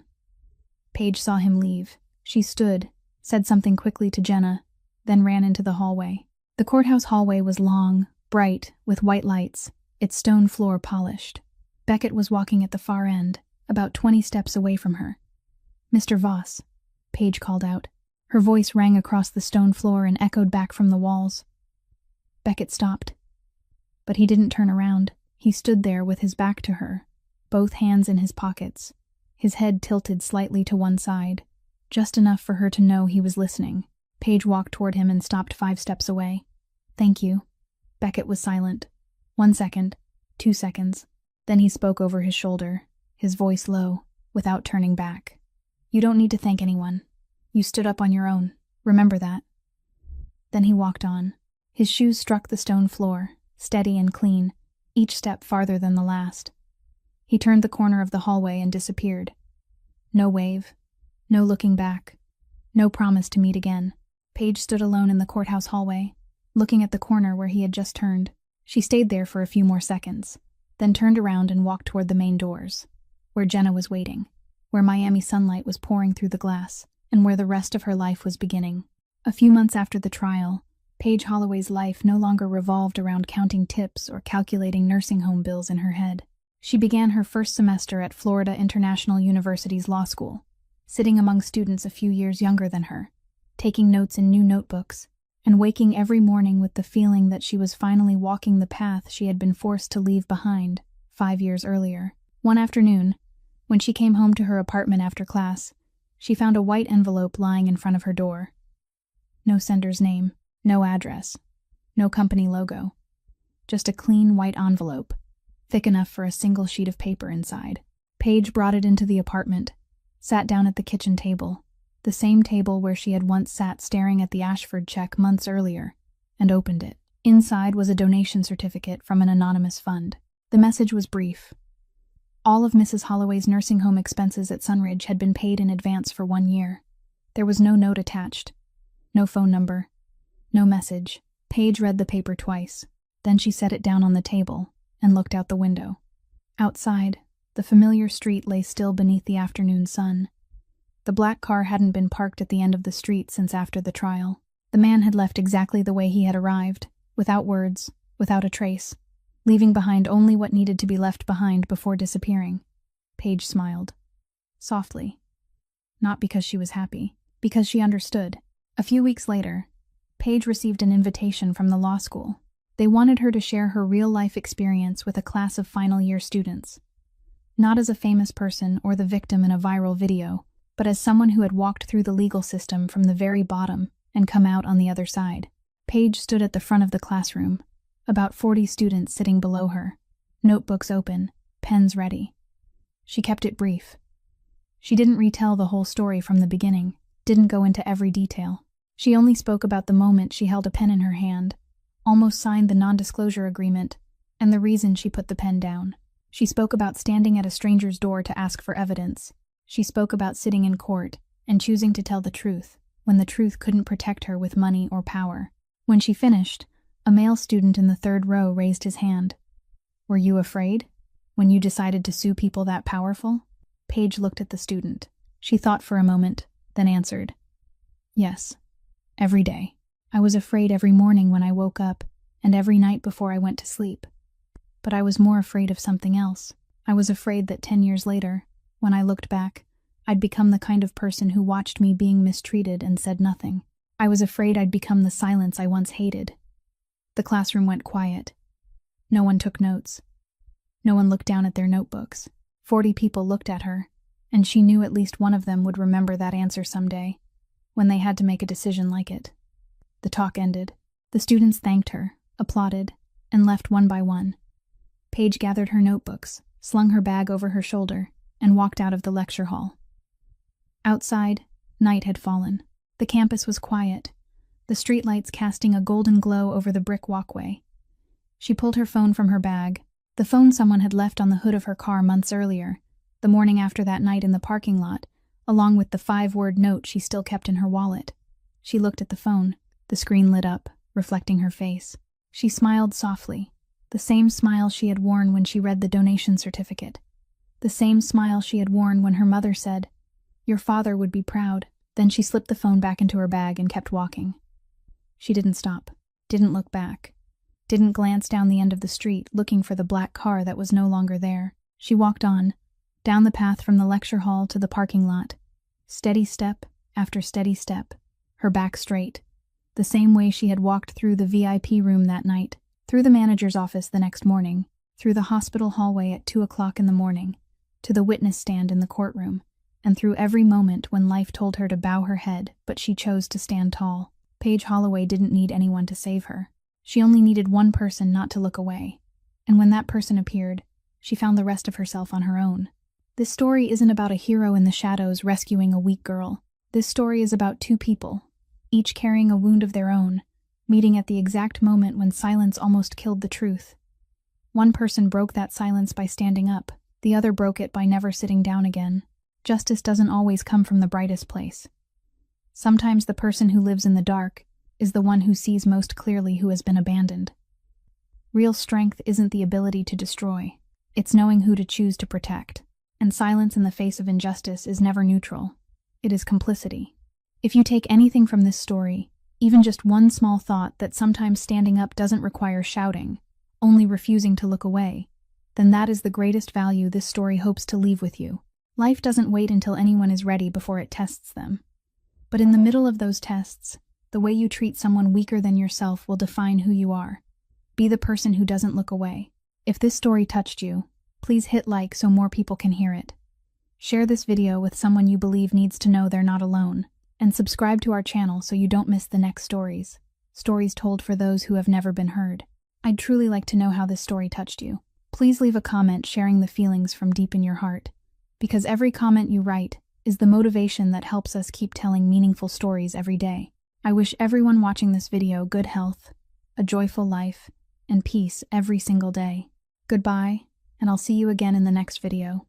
Paige saw him leave. She stood, said something quickly to Jenna, then ran into the hallway. The courthouse hallway was long, bright, with white lights, its stone floor polished. Beckett was walking at the far end, about 20 steps away from her. "Mr. Voss," Paige called out. Her voice rang across the stone floor and echoed back from the walls. Beckett stopped. But he didn't turn around. He stood there with his back to her, both hands in his pockets, his head tilted slightly to one side, just enough for her to know he was listening. Paige walked toward him and stopped 5 steps away. "Thank you." Beckett was silent. 1 second, 2 seconds. Then he spoke over his shoulder, his voice low, without turning back. "You don't need to thank anyone. You stood up on your own. Remember that." Then he walked on. His shoes struck the stone floor, steady and clean, each step farther than the last. He turned the corner of the hallway and disappeared. No wave, no looking back, no promise to meet again. Paige stood alone in the courthouse hallway, looking at the corner where he had just turned. She stayed there for a few more seconds, then turned around and walked toward the main doors, where Jenna was waiting, where Miami sunlight was pouring through the glass, and where the rest of her life was beginning. A few months after the trial, Paige Holloway's life no longer revolved around counting tips or calculating nursing home bills in her head. She began her first semester at Florida International University's law school, sitting among students a few years younger than her, taking notes in new notebooks, and waking every morning with the feeling that she was finally walking the path she had been forced to leave behind 5 years earlier. One afternoon, when she came home to her apartment after class, she found a white envelope lying in front of her door. No sender's name, no address, no company logo. Just a clean white envelope, thick enough for a single sheet of paper inside. Paige brought it into the apartment, sat down at the kitchen table, the same table where she had once sat staring at the Ashford check months earlier, and opened it. Inside was a donation certificate from an anonymous fund. The message was brief. All of Mrs. Holloway's nursing home expenses at Sunridge had been paid in advance for 1 year. There was no note attached, no phone number, no message. Paige read the paper twice. Then she set it down on the table and looked out the window. Outside, the familiar street lay still beneath the afternoon sun. The black car hadn't been parked at the end of the street since after the trial. The man had left exactly the way he had arrived, without words, without a trace, leaving behind only what needed to be left behind before disappearing. Paige smiled. Softly. Not because she was happy, because she understood. A few weeks later, Paige received an invitation from the law school. They wanted her to share her real-life experience with a class of final-year students. Not as a famous person or the victim in a viral video, but as someone who had walked through the legal system from the very bottom and come out on the other side. Paige stood at the front of the classroom, about 40 students sitting below her, notebooks open, pens ready. She kept it brief. She didn't retell the whole story from the beginning, didn't go into every detail. She only spoke about the moment she held a pen in her hand, almost signed the non-disclosure agreement, and the reason she put the pen down. She spoke about standing at a stranger's door to ask for evidence. She spoke about sitting in court and choosing to tell the truth when the truth couldn't protect her with money or power. When she finished, a male student in the 3rd row raised his hand. "Were you afraid when you decided to sue people that powerful?" Paige looked at the student. She thought for a moment, then answered, "Yes, every day. I was afraid every morning when I woke up and every night before I went to sleep. But I was more afraid of something else. I was afraid that 10 years later, when I looked back, I'd become the kind of person who watched me being mistreated and said nothing. I was afraid I'd become the silence I once hated." The classroom went quiet. No one took notes. No one looked down at their notebooks. 40 people looked at her, and she knew at least one of them would remember that answer someday, when they had to make a decision like it. The talk ended. The students thanked her, applauded, and left one by one. Paige gathered her notebooks, slung her bag over her shoulder, and walked out of the lecture hall. Outside, night had fallen. The campus was quiet, the streetlights casting a golden glow over the brick walkway. She pulled her phone from her bag, the phone someone had left on the hood of her car months earlier, the morning after that night in the parking lot, along with the 5-word note she still kept in her wallet. She looked at the phone. The screen lit up, reflecting her face. She smiled softly, the same smile she had worn when she read the donation certificate. The same smile she had worn when her mother said, "Your father would be proud." Then she slipped the phone back into her bag and kept walking. She didn't stop, didn't look back. didn't glance down the end of the street looking for the black car that was no longer there. She walked on, down the path from the lecture hall to the parking lot, steady step after steady step, her back straight, the same way she had walked through the VIP room that night, through the manager's office the next morning, through the hospital hallway at 2 o'clock in the morning, to the witness stand in the courtroom, and through every moment when life told her to bow her head, but she chose to stand tall. Paige Holloway didn't need anyone to save her. She only needed one person not to look away. And when that person appeared, she found the rest of herself on her own. This story isn't about a hero in the shadows rescuing a weak girl. This story is about two people, each carrying a wound of their own, meeting at the exact moment when silence almost killed the truth. One person broke that silence by standing up, the other broke it by never sitting down again. Justice doesn't always come from the brightest place. Sometimes the person who lives in the dark is the one who sees most clearly who has been abandoned. Real strength isn't the ability to destroy, it's knowing who to choose to protect. And silence in the face of injustice is never neutral. It is complicity. If you take anything from this story, even just one small thought that sometimes standing up doesn't require shouting, only refusing to look away, then that is the greatest value this story hopes to leave with you. Life doesn't wait until anyone is ready before it tests them. But in the middle of those tests, the way you treat someone weaker than yourself will define who you are. Be the person who doesn't look away. If this story touched you, please hit like so more people can hear it. Share this video with someone you believe needs to know they're not alone. And subscribe to our channel so you don't miss the next stories. Stories told for those who have never been heard. I'd truly like to know how this story touched you. Please leave a comment sharing the feelings from deep in your heart. Because every comment you write is the motivation that helps us keep telling meaningful stories every day. I wish everyone watching this video good health, a joyful life, and peace every single day. Goodbye, and I'll see you again in the next video.